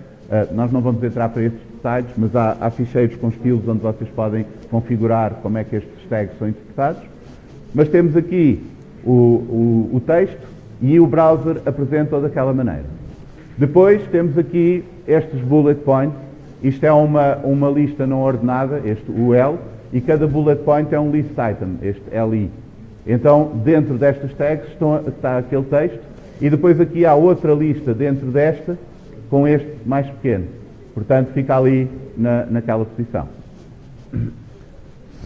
A: Nós não vamos entrar para estes detalhes, mas há ficheiros com estilos onde vocês podem configurar como é que estes tags são interpretados. Mas temos aqui o texto e o browser apresenta-o daquela maneira. Depois temos aqui estes bullet points. Isto é uma lista não ordenada, o L, e cada bullet point é um list item, este LI. Então, dentro destas tags está aquele texto, e depois aqui há outra lista dentro desta, com este mais pequeno. Portanto, fica ali naquela posição.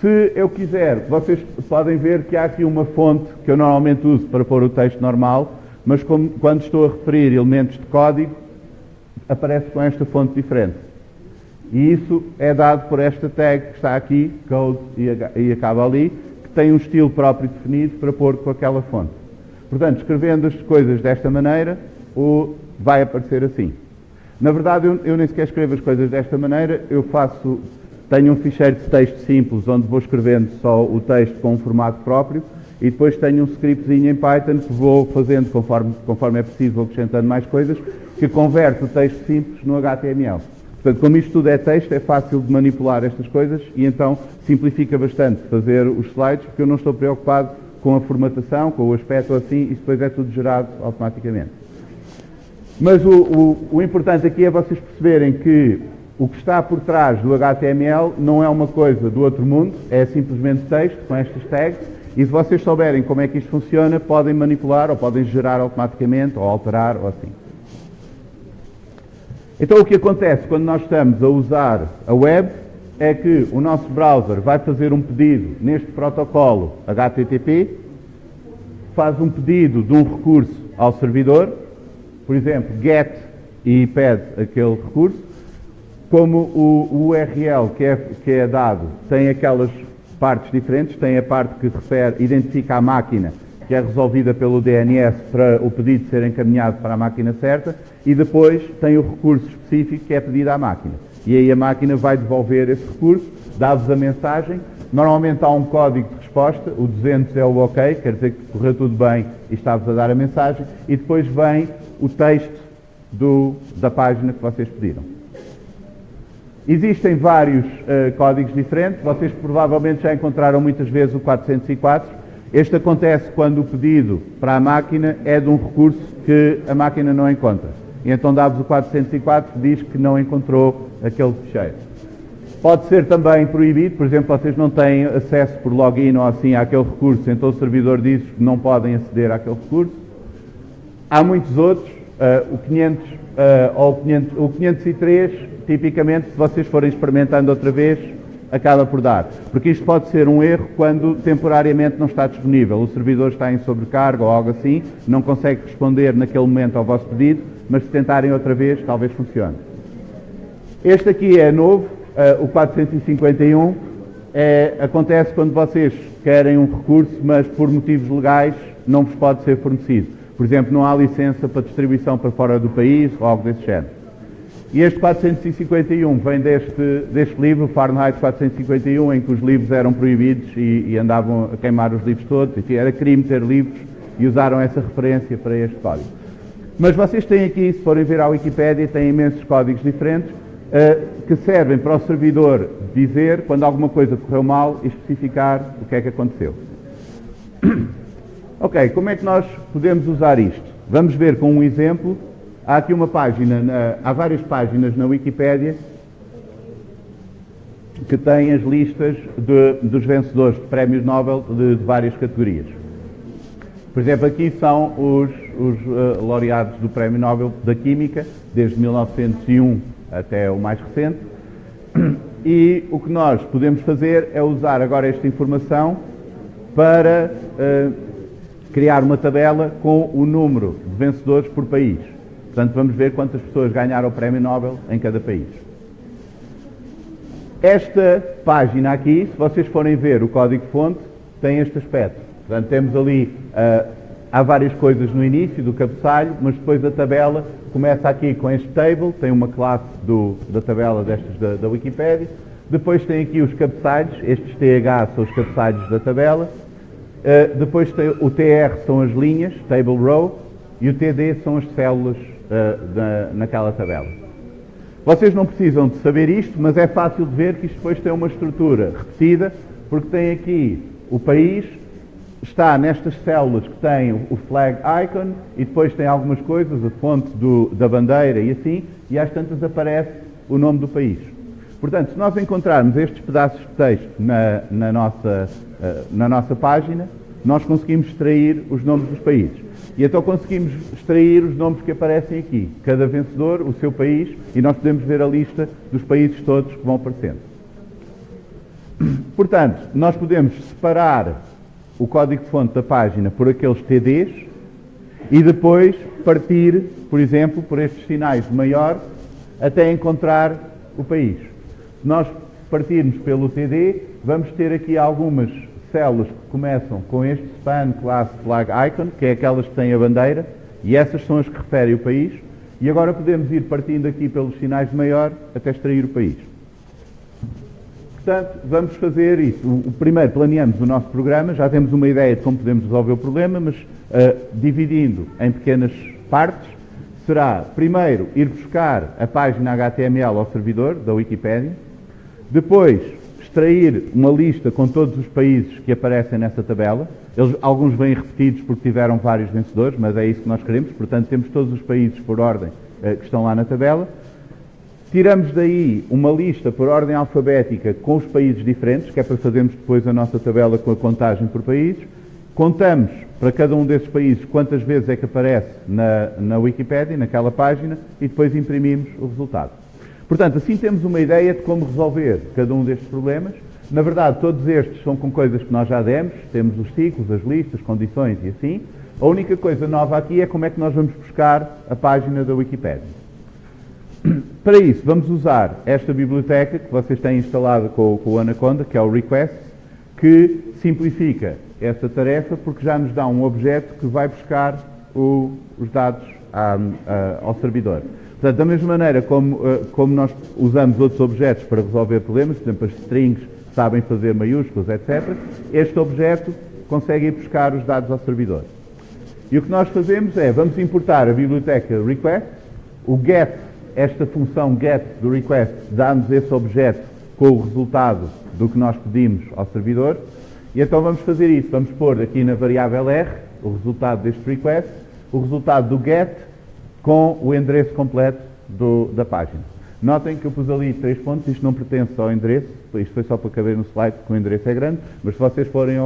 A: Se eu quiser, vocês podem ver que há aqui uma fonte que eu normalmente uso para pôr o texto normal, mas quando estou a referir elementos de código, aparece com esta fonte diferente. E isso é dado por esta tag que está aqui, code, e acaba ali, que tem um estilo próprio definido para pôr com aquela fonte. Portanto, escrevendo as coisas desta maneira, vai aparecer assim. Na verdade, eu nem sequer escrevo as coisas desta maneira, tenho um ficheiro de texto simples, onde vou escrevendo só o texto com um formato próprio, e depois tenho um scriptzinho em Python que vou fazendo, conforme é preciso, vou acrescentando mais coisas, que converte o texto simples no HTML. Portanto, como isto tudo é texto, é fácil de manipular estas coisas e então simplifica bastante fazer os slides, porque eu não estou preocupado com a formatação, com o aspecto assim, e depois é tudo gerado automaticamente. Mas o importante aqui é vocês perceberem que o que está por trás do HTML não é uma coisa do outro mundo, é simplesmente texto com estas tags, e se vocês souberem como é que isto funciona, podem manipular ou podem gerar automaticamente ou alterar ou assim. Então o que acontece quando nós estamos a usar a web é que o nosso browser vai fazer um pedido neste protocolo HTTP, faz um pedido de um recurso ao servidor, por exemplo, get e pede aquele recurso. Como o URL que é dado tem aquelas partes diferentes, tem a parte que identifica a máquina, que é resolvida pelo DNS para o pedido ser encaminhado para a máquina certa, e depois tem o recurso específico que é pedido à máquina. E aí a máquina vai devolver esse recurso, dá-vos a mensagem. Normalmente há um código de resposta, o 200 é o OK, quer dizer que correu tudo bem e está-vos a dar a mensagem, e depois vem o texto da página que vocês pediram. Existem vários códigos diferentes, vocês provavelmente já encontraram muitas vezes o 404. Este acontece quando o pedido para a máquina é de um recurso que a máquina não encontra. E então dá-vos o 404 que diz que não encontrou aquele ficheiro. Pode ser também proibido, por exemplo, vocês não têm acesso por login ou assim àquele recurso, então o servidor diz que não podem aceder àquele recurso. Há muitos outros, o 503, tipicamente, se vocês forem experimentando outra vez, acaba por dar. Porque isto pode ser um erro quando temporariamente não está disponível. O servidor está em sobrecarga ou algo assim, não consegue responder naquele momento ao vosso pedido, mas se tentarem outra vez, talvez funcione. Este aqui é novo, o 451, acontece quando vocês querem um recurso, mas por motivos legais não vos pode ser fornecido. Por exemplo, não há licença para distribuição para fora do país ou algo desse género. E este 451 vem deste livro, Fahrenheit 451, em que os livros eram proibidos e andavam a queimar os livros todos. Enfim, era crime ter livros e usaram essa referência para este código. Mas vocês têm aqui, se forem ver à Wikipédia, têm imensos códigos diferentes que servem para o servidor dizer quando alguma coisa correu mal e especificar o que é que aconteceu. Ok, como é que nós podemos usar isto? Vamos ver com um exemplo. Há aqui uma página, há várias páginas na Wikipédia que têm as listas dos vencedores de prémios Nobel de várias categorias. Por exemplo, aqui são os laureados do Prémio Nobel da Química, desde 1901 até o mais recente. E o que nós podemos fazer é usar agora esta informação para criar uma tabela com o número de vencedores por país. Portanto, vamos ver quantas pessoas ganharam o Prémio Nobel em cada país. Esta página aqui, se vocês forem ver o código-fonte, tem este aspecto. Portanto, temos ali, há várias coisas no início do cabeçalho, mas depois a tabela começa aqui com este table, tem uma classe da tabela destas da Wikipédia. Depois tem aqui os cabeçalhos, estes TH são os cabeçalhos da tabela. Depois tem o TR são as linhas, table row, e o TD são as células naquela tabela. Vocês não precisam de saber isto, mas é fácil de ver que isto depois tem uma estrutura repetida, porque tem aqui o país, está nestas células que têm o flag icon, e depois tem algumas coisas, a fonte da bandeira e assim, e às tantas aparece o nome do país. Portanto, se nós encontrarmos estes pedaços de texto na nossa página, nós conseguimos extrair os nomes dos países. E então conseguimos extrair os nomes que aparecem aqui. Cada vencedor, o seu país, e nós podemos ver a lista dos países todos que vão aparecendo. Portanto, nós podemos separar o código-fonte da página por aqueles TDs e depois partir, por exemplo, por estes sinais de maior até encontrar o país. Se nós partirmos pelo TD, vamos ter aqui algumas células que começam com este span class flag icon, que é aquelas que têm a bandeira, e essas são as que referem o país, e agora podemos ir partindo aqui pelos sinais de maior até extrair o país. Portanto, vamos fazer isso. O primeiro, planeamos o nosso programa, já temos uma ideia de como podemos resolver o problema, mas dividindo em pequenas partes, será, primeiro, ir buscar a página HTML ao servidor da Wikipédia, depois extrair uma lista com todos os países que aparecem nessa tabela. Alguns vêm repetidos porque tiveram vários vencedores, mas é isso que nós queremos. Portanto, temos todos os países por ordem que estão lá na tabela. Tiramos daí uma lista por ordem alfabética com os países diferentes, que é para fazermos depois a nossa tabela com a contagem por países. Contamos para cada um desses países quantas vezes é que aparece na Wikipédia, naquela página, e depois imprimimos o resultado. Portanto, assim temos uma ideia de como resolver cada um destes problemas. Na verdade, todos estes são com coisas que nós já demos, temos os ciclos, as listas, condições e assim. A única coisa nova aqui é como é que nós vamos buscar a página da Wikipédia. Para isso, vamos usar esta biblioteca que vocês têm instalada com o Anaconda, que é o Request, que simplifica essa tarefa porque já nos dá um objeto que vai buscar os dados ao servidor. Portanto, da mesma maneira como nós usamos outros objetos para resolver problemas, por exemplo, as strings sabem fazer maiúsculas, etc., este objeto consegue ir buscar os dados ao servidor. E o que nós fazemos é, vamos importar a biblioteca request, o get esta função get do request dá-nos esse objeto com o resultado do que nós pedimos ao servidor. E então vamos fazer isso. Vamos pôr aqui na variável R o resultado deste request, o resultado do get com o endereço completo da página. Notem que eu pus ali 3 pontos, isto não pertence ao endereço, isto foi só para caber no slide, porque o endereço é grande, mas se vocês forem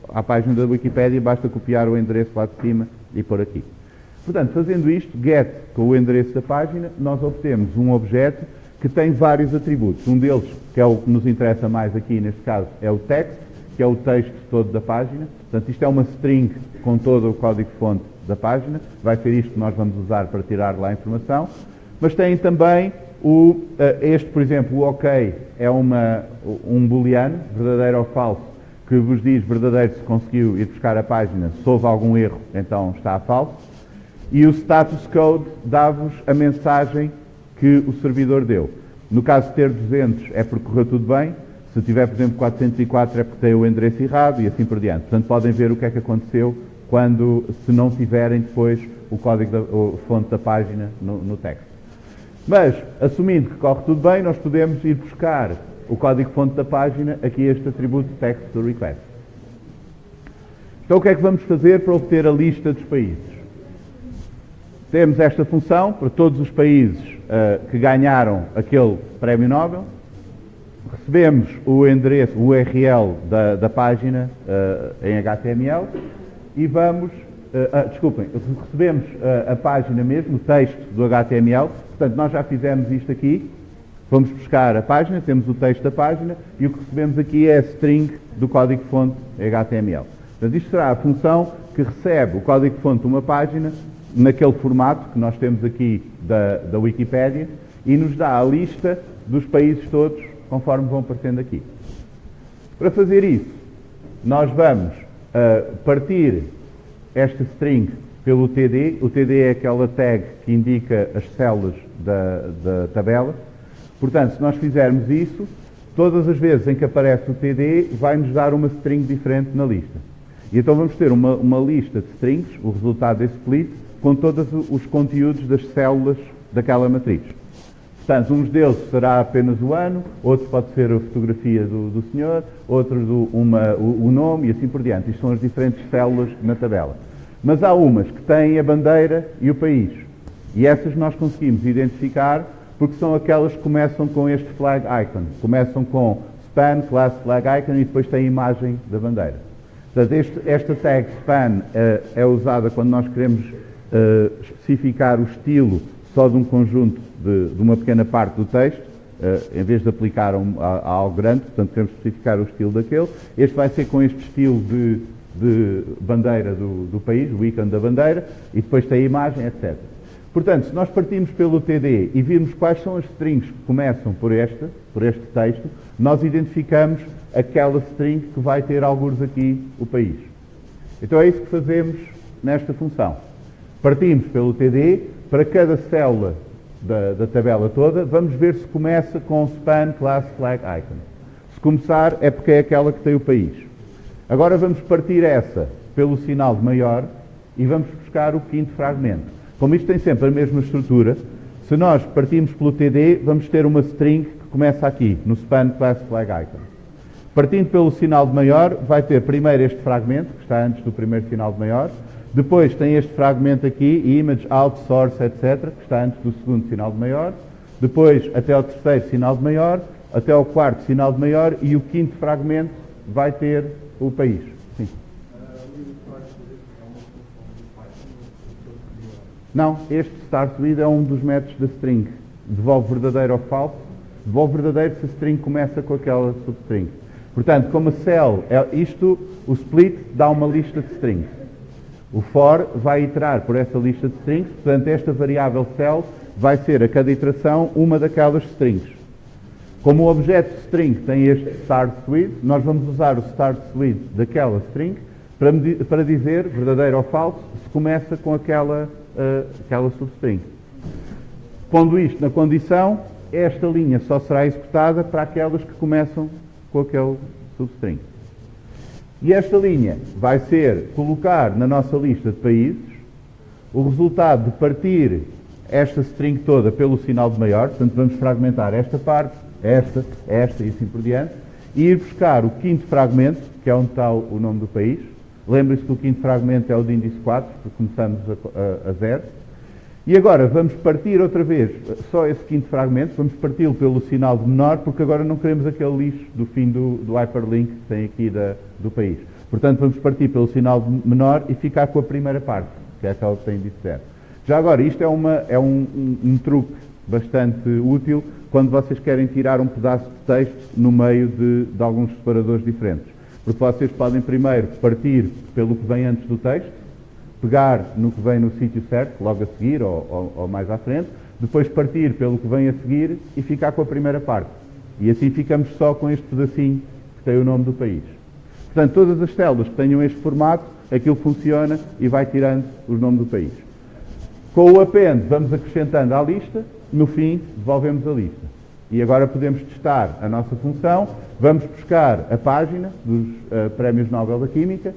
A: à página da Wikipédia, basta copiar o endereço lá de cima e pôr aqui. Portanto, fazendo isto, get com o endereço da página, nós obtemos um objeto que tem vários atributos. Um deles, que é o que nos interessa mais aqui, neste caso, é o text, que é o texto todo da página. Portanto, isto é uma string com todo o código-fonte da página. Vai ser isto que nós vamos usar para tirar lá a informação. Mas tem também este, por exemplo, o OK é um booleano, verdadeiro ou falso, que vos diz verdadeiro se conseguiu ir buscar a página, se houve algum erro, então está a falso. E o status code dá-vos a mensagem que o servidor deu. No caso de ter 200 é porque correu tudo bem, se tiver, por exemplo, 404 é porque tem o endereço errado e assim por diante. Portanto, podem ver o que é que aconteceu se não tiverem depois o código-fonte da página no texto. Mas, assumindo que corre tudo bem, nós podemos ir buscar o código-fonte da página aqui este atributo text do request. Então, o que é que vamos fazer para obter a lista dos países? Temos esta função para todos os países que ganharam aquele prémio Nobel. Recebemos o endereço, o URL da página em HTML e vamos... recebemos a página mesmo, o texto do HTML. Portanto, nós já fizemos isto aqui. Vamos buscar a página, temos o texto da página e o que recebemos aqui é a string do código-fonte HTML. Portanto, isto será a função que recebe o código-fonte de uma página naquele formato que nós temos aqui da Wikipédia e nos dá a lista dos países todos conforme vão aparecendo aqui. Para fazer isso, nós vamos partir esta string pelo TD. O TD é aquela tag que indica as células da tabela. Portanto, se nós fizermos isso, todas as vezes em que aparece o TD, vai-nos dar uma string diferente na lista. E então vamos ter uma lista de strings, o resultado desse split, com todos os conteúdos das células daquela matriz. Portanto, uns deles será apenas o ano, outro pode ser a fotografia do senhor, outro o nome e assim por diante. Isto são as diferentes células na tabela. Mas há umas que têm a bandeira e o país. E essas nós conseguimos identificar porque são aquelas que começam com este flag icon. Começam com span, class flag icon e depois tem a imagem da bandeira. Portanto, esta tag span é usada quando nós queremos especificar o estilo só de um conjunto de uma pequena parte do texto, em vez de aplicar a algo grande, portanto queremos especificar o estilo daquele. Este vai ser com este estilo de bandeira do país, o ícone da bandeira, e depois tem a imagem, etc. Portanto, se nós partirmos pelo TD e virmos quais são as strings que começam por este texto, nós identificamos aquela string que vai ter algures aqui o país. Então é isso que fazemos nesta função. Partimos pelo TD, para cada célula da tabela toda, vamos ver se começa com span, class, flag, icon. Se começar, é porque é aquela que tem o país. Agora vamos partir essa pelo sinal de maior e vamos buscar o quinto fragmento. Como isto tem sempre a mesma estrutura, se nós partirmos pelo TD, vamos ter uma string que começa aqui, no span, class, flag, icon. Partindo pelo sinal de maior, vai ter primeiro este fragmento, que está antes do primeiro sinal de maior, depois tem este fragmento aqui, image, out, source, etc., que está antes do segundo sinal de maior, depois até ao terceiro sinal de maior, até ao quarto sinal de maior e o quinto fragmento vai ter o país. Sim. Não, este start with é um dos métodos da string. Devolve verdadeiro ou falso. Devolve verdadeiro se a string começa com aquela substring. Portanto, como a cell é isto, o split dá uma lista de strings. O for vai iterar por essa lista de strings, portanto esta variável cell vai ser a cada iteração uma daquelas strings. Como o objeto string tem este start with, nós vamos usar o start with daquela string para dizer verdadeiro ou falso se começa com aquela substring. Pondo isto na condição, esta linha só será executada para aquelas que começam com aquele substring. E esta linha vai ser colocar na nossa lista de países o resultado de partir esta string toda pelo sinal de maior, portanto vamos fragmentar esta parte, esta e assim por diante, e ir buscar o quinto fragmento, que é onde está o nome do país. Lembre-se que o quinto fragmento é o de índice 4, porque começamos a 0. E agora vamos partir outra vez só esse quinto fragmento, vamos parti-lo pelo sinal de menor, porque agora não queremos aquele lixo do fim do hyperlink que tem aqui do país. Portanto, vamos partir pelo sinal de menor e ficar com a primeira parte, que é aquela que tem índice 0. Já agora, isto é um truque bastante útil quando vocês querem tirar um pedaço de texto no meio de alguns separadores diferentes. Porque vocês podem primeiro partir pelo que vem antes do texto, pegar no que vem no sítio certo, logo a seguir ou mais à frente, depois partir pelo que vem a seguir e ficar com a primeira parte. E assim ficamos só com este pedacinho que tem o nome do país. Portanto, todas as células que tenham este formato, aquilo funciona e vai tirando o nome do país. Com o append vamos acrescentando à lista, no fim devolvemos a lista. E agora podemos testar a nossa função, vamos buscar a página dos Prémios Nobel da Química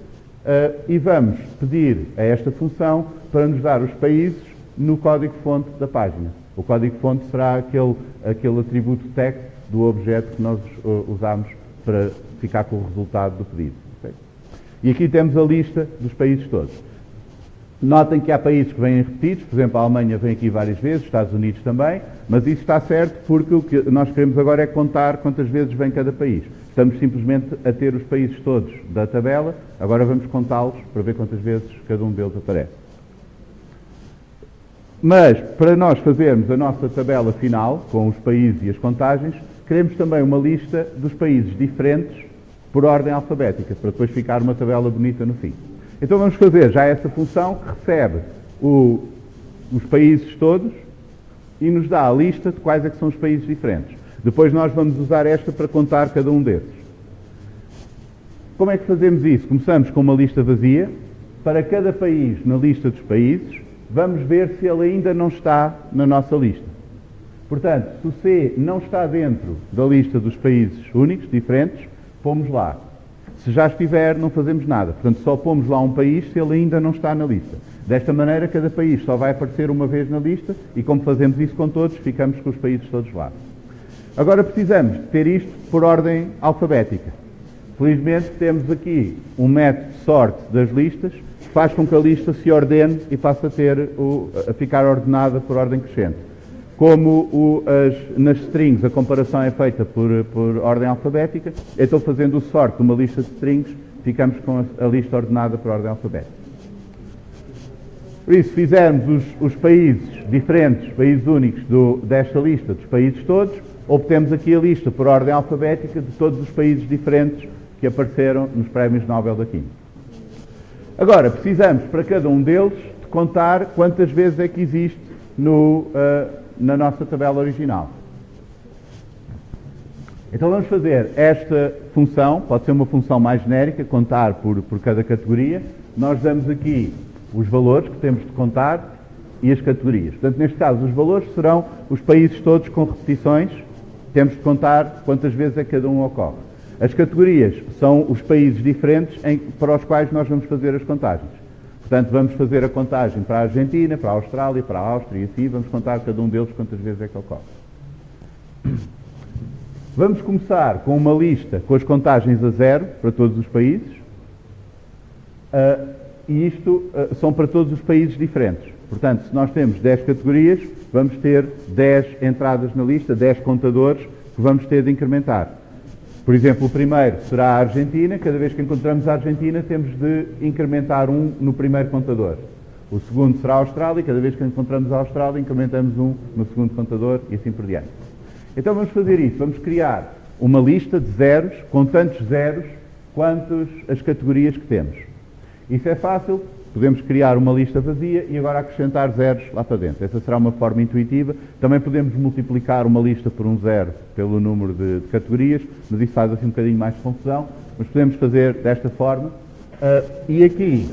A: e vamos pedir a esta função para nos dar os países no código-fonte da página. O código-fonte será aquele atributo text do objeto que nós usamos para ficar com o resultado do pedido. Okay? E aqui temos a lista dos países todos. Notem que há países que vêm repetidos, por exemplo, a Alemanha vem aqui várias vezes, os Estados Unidos também, mas isso está certo porque o que nós queremos agora é contar quantas vezes vem cada país. Estamos simplesmente a ter os países todos da tabela, agora vamos contá-los para ver quantas vezes cada um deles aparece. Mas, para nós fazermos a nossa tabela final, com os países e as contagens, queremos também uma lista dos países diferentes por ordem alfabética, para depois ficar uma tabela bonita no fim. Então vamos fazer já essa função que recebe os países todos e nos dá a lista de quais é que são os países diferentes. Depois nós vamos usar esta para contar cada um desses. Como é que fazemos isso? Começamos com uma lista vazia. Para cada país na lista dos países, vamos ver se ele ainda não está na nossa lista. Portanto, se o C não está dentro da lista dos países únicos, diferentes, pomos lá. Se já estiver, não fazemos nada. Portanto, só pomos lá um país se ele ainda não está na lista. Desta maneira, cada país só vai aparecer uma vez na lista e, como fazemos isso com todos, ficamos com os países todos lá. Agora precisamos de ter isto por ordem alfabética. Felizmente, temos aqui um método de sorte das listas que faz com que a lista se ordene e passe a ficar ordenada por ordem crescente. Como nas strings a comparação é feita por ordem alfabética, então fazendo o sort de uma lista de strings, ficamos com a lista ordenada por ordem alfabética. Por isso, fizermos os países diferentes, países únicos desta lista dos países todos, obtemos aqui a lista por ordem alfabética de todos os países diferentes que apareceram nos Prémios Nobel da Química. Agora, precisamos para cada um deles de contar quantas vezes é que existe na nossa tabela original. Então vamos fazer esta função, pode ser uma função mais genérica, contar por cada categoria. Nós damos aqui os valores que temos de contar e as categorias. Portanto, neste caso, os valores serão os países todos com repetições, temos de contar quantas vezes é que cada um ocorre. As categorias são os países diferentes para os quais nós vamos fazer as contagens. Portanto, vamos fazer a contagem para a Argentina, para a Austrália, para a Áustria e assim, vamos contar cada um deles quantas vezes é que ocorre. Vamos começar com uma lista com as contagens a 0 para todos os países. E isto são para todos os países diferentes. Portanto, se nós temos 10 categorias, vamos ter 10 entradas na lista, 10 contadores que vamos ter de incrementar. Por exemplo, o primeiro será a Argentina. Cada vez que encontramos a Argentina, temos de incrementar 1 no primeiro contador. O segundo será a Austrália. Cada vez que encontramos a Austrália, incrementamos 1 no segundo contador e assim por diante. Então vamos fazer isso. Vamos criar uma lista de zeros, com tantos zeros quantos as categorias que temos. Isso é fácil. Podemos criar uma lista vazia e agora acrescentar zeros lá para dentro. Essa será uma forma intuitiva. Também podemos multiplicar uma lista por um zero pelo número de categorias, mas isso faz assim um bocadinho mais de confusão. Mas podemos fazer desta forma. E aqui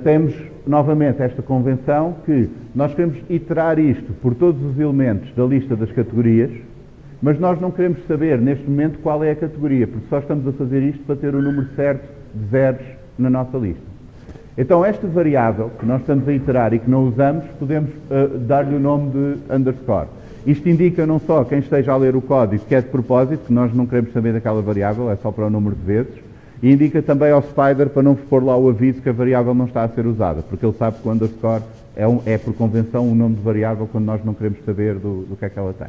A: temos novamente esta convenção que nós queremos iterar isto por todos os elementos da lista das categorias, mas nós não queremos saber neste momento qual é a categoria, porque só estamos a fazer isto para ter o número certo de zeros na nossa lista. Então esta variável que nós estamos a iterar e que não usamos, podemos dar-lhe o nome de underscore. Isto indica não só quem esteja a ler o código que é de propósito, que nós não queremos saber daquela variável, é só para o número de vezes, e indica também ao Spider para não pôr lá o aviso que a variável não está a ser usada, porque ele sabe que o underscore é por convenção um nome de variável quando nós não queremos saber do que é que ela tem.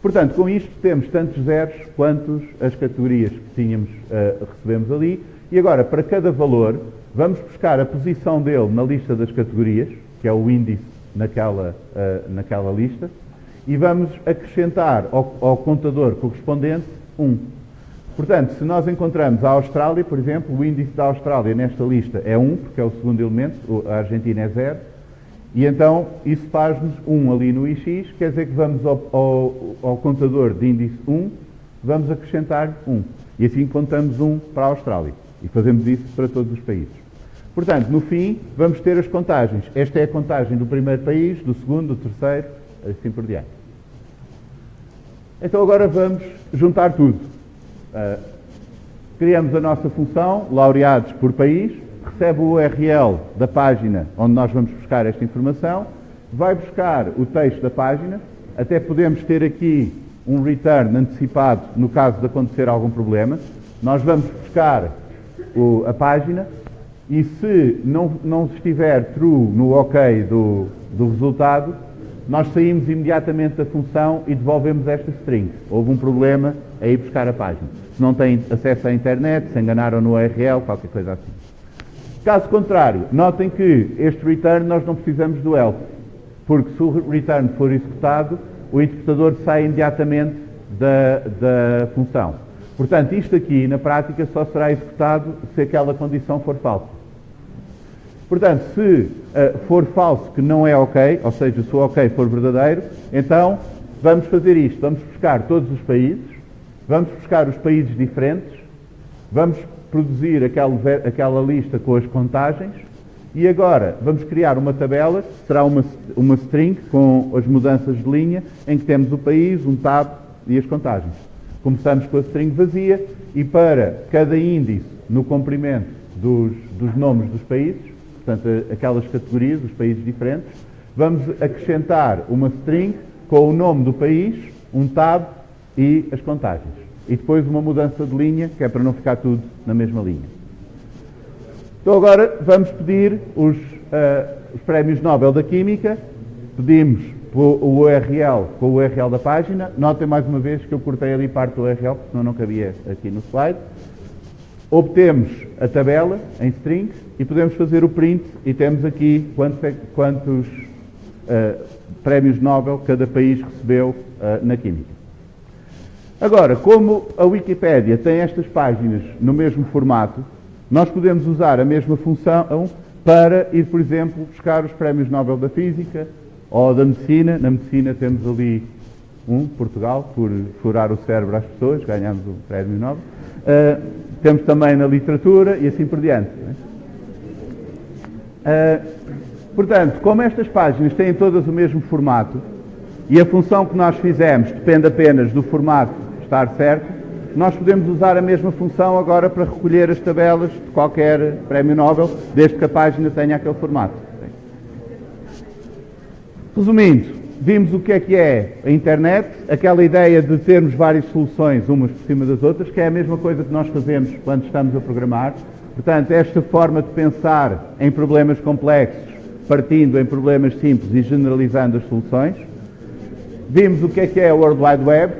A: Portanto, com isto temos tantos zeros quantos as categorias que tínhamos, recebemos ali, e agora para cada valor vamos buscar a posição dele na lista das categorias, que é o índice naquela lista, e vamos acrescentar ao contador correspondente 1. Portanto, se nós encontramos a Austrália, por exemplo, o índice da Austrália nesta lista é 1, porque é o segundo elemento, a Argentina é 0, e então isso faz-nos 1 ali no IX, quer dizer que vamos ao contador de índice 1, vamos acrescentar 1. E assim contamos 1 para a Austrália. E fazemos isso para todos os países. Portanto, no fim, vamos ter as contagens. Esta é a contagem do primeiro país, do segundo, do terceiro, assim por diante. Então agora vamos juntar tudo. Criamos a nossa função, laureados por país, recebe o URL da página onde nós vamos buscar esta informação, vai buscar o texto da página, até podemos ter aqui um return antecipado no caso de acontecer algum problema. Nós vamos buscar a página e se não estiver true no OK do resultado, nós saímos imediatamente da função e devolvemos esta string. Houve um problema a ir buscar a página. Se não tem acesso à internet, se enganaram no URL, qualquer coisa assim. Caso contrário, notem que este return nós não precisamos do else, porque se o return for executado, o interpretador sai imediatamente da função. Portanto, isto aqui, na prática, só será executado se aquela condição for falsa. Portanto, se for falso que não é OK, ou seja, se o OK for verdadeiro, então vamos fazer isto. Vamos buscar todos os países, vamos buscar os países diferentes, vamos produzir aquela lista com as contagens e agora vamos criar uma tabela, será uma string com as mudanças de linha, em que temos o país, um tab e as contagens. Começamos com a string vazia e para cada índice no comprimento dos nomes dos países, portanto, aquelas categorias, os países diferentes, vamos acrescentar uma string com o nome do país, um tab e as contagens. E depois uma mudança de linha, que é para não ficar tudo na mesma linha. Então agora vamos pedir os prémios Nobel da Química. Pedimos o URL com o URL da página. Notem mais uma vez que eu cortei ali parte do URL, porque senão não cabia aqui no slide. Obtemos a tabela em string e podemos fazer o print e temos aqui quantos prémios Nobel cada país recebeu na Química. Agora, como a Wikipédia tem estas páginas no mesmo formato, nós podemos usar a mesma função para ir, por exemplo, buscar os prémios Nobel da Física ou da Medicina. Na Medicina temos ali Portugal, por furar o cérebro às pessoas, ganhamos o prémio Nobel. Temos também na literatura e assim por diante. Portanto, como estas páginas têm todas o mesmo formato e a função que nós fizemos depende apenas do formato estar certo, nós podemos usar a mesma função agora para recolher as tabelas de qualquer prémio Nobel, desde que a página tenha aquele formato. Resumindo, vimos o que é a internet, aquela ideia de termos várias soluções umas por cima das outras, que é a mesma coisa que nós fazemos quando estamos a programar. Portanto, esta forma de pensar em problemas complexos, partindo em problemas simples e generalizando as soluções. Vimos o que é a World Wide Web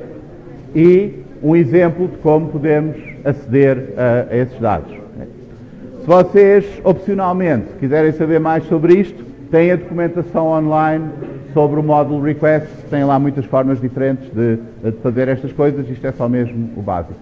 A: e um exemplo de como podemos aceder a esses dados. Se vocês, opcionalmente, quiserem saber mais sobre isto, têm a documentação online sobre o módulo Request, tem lá muitas formas diferentes de fazer estas coisas, isto é só mesmo o básico.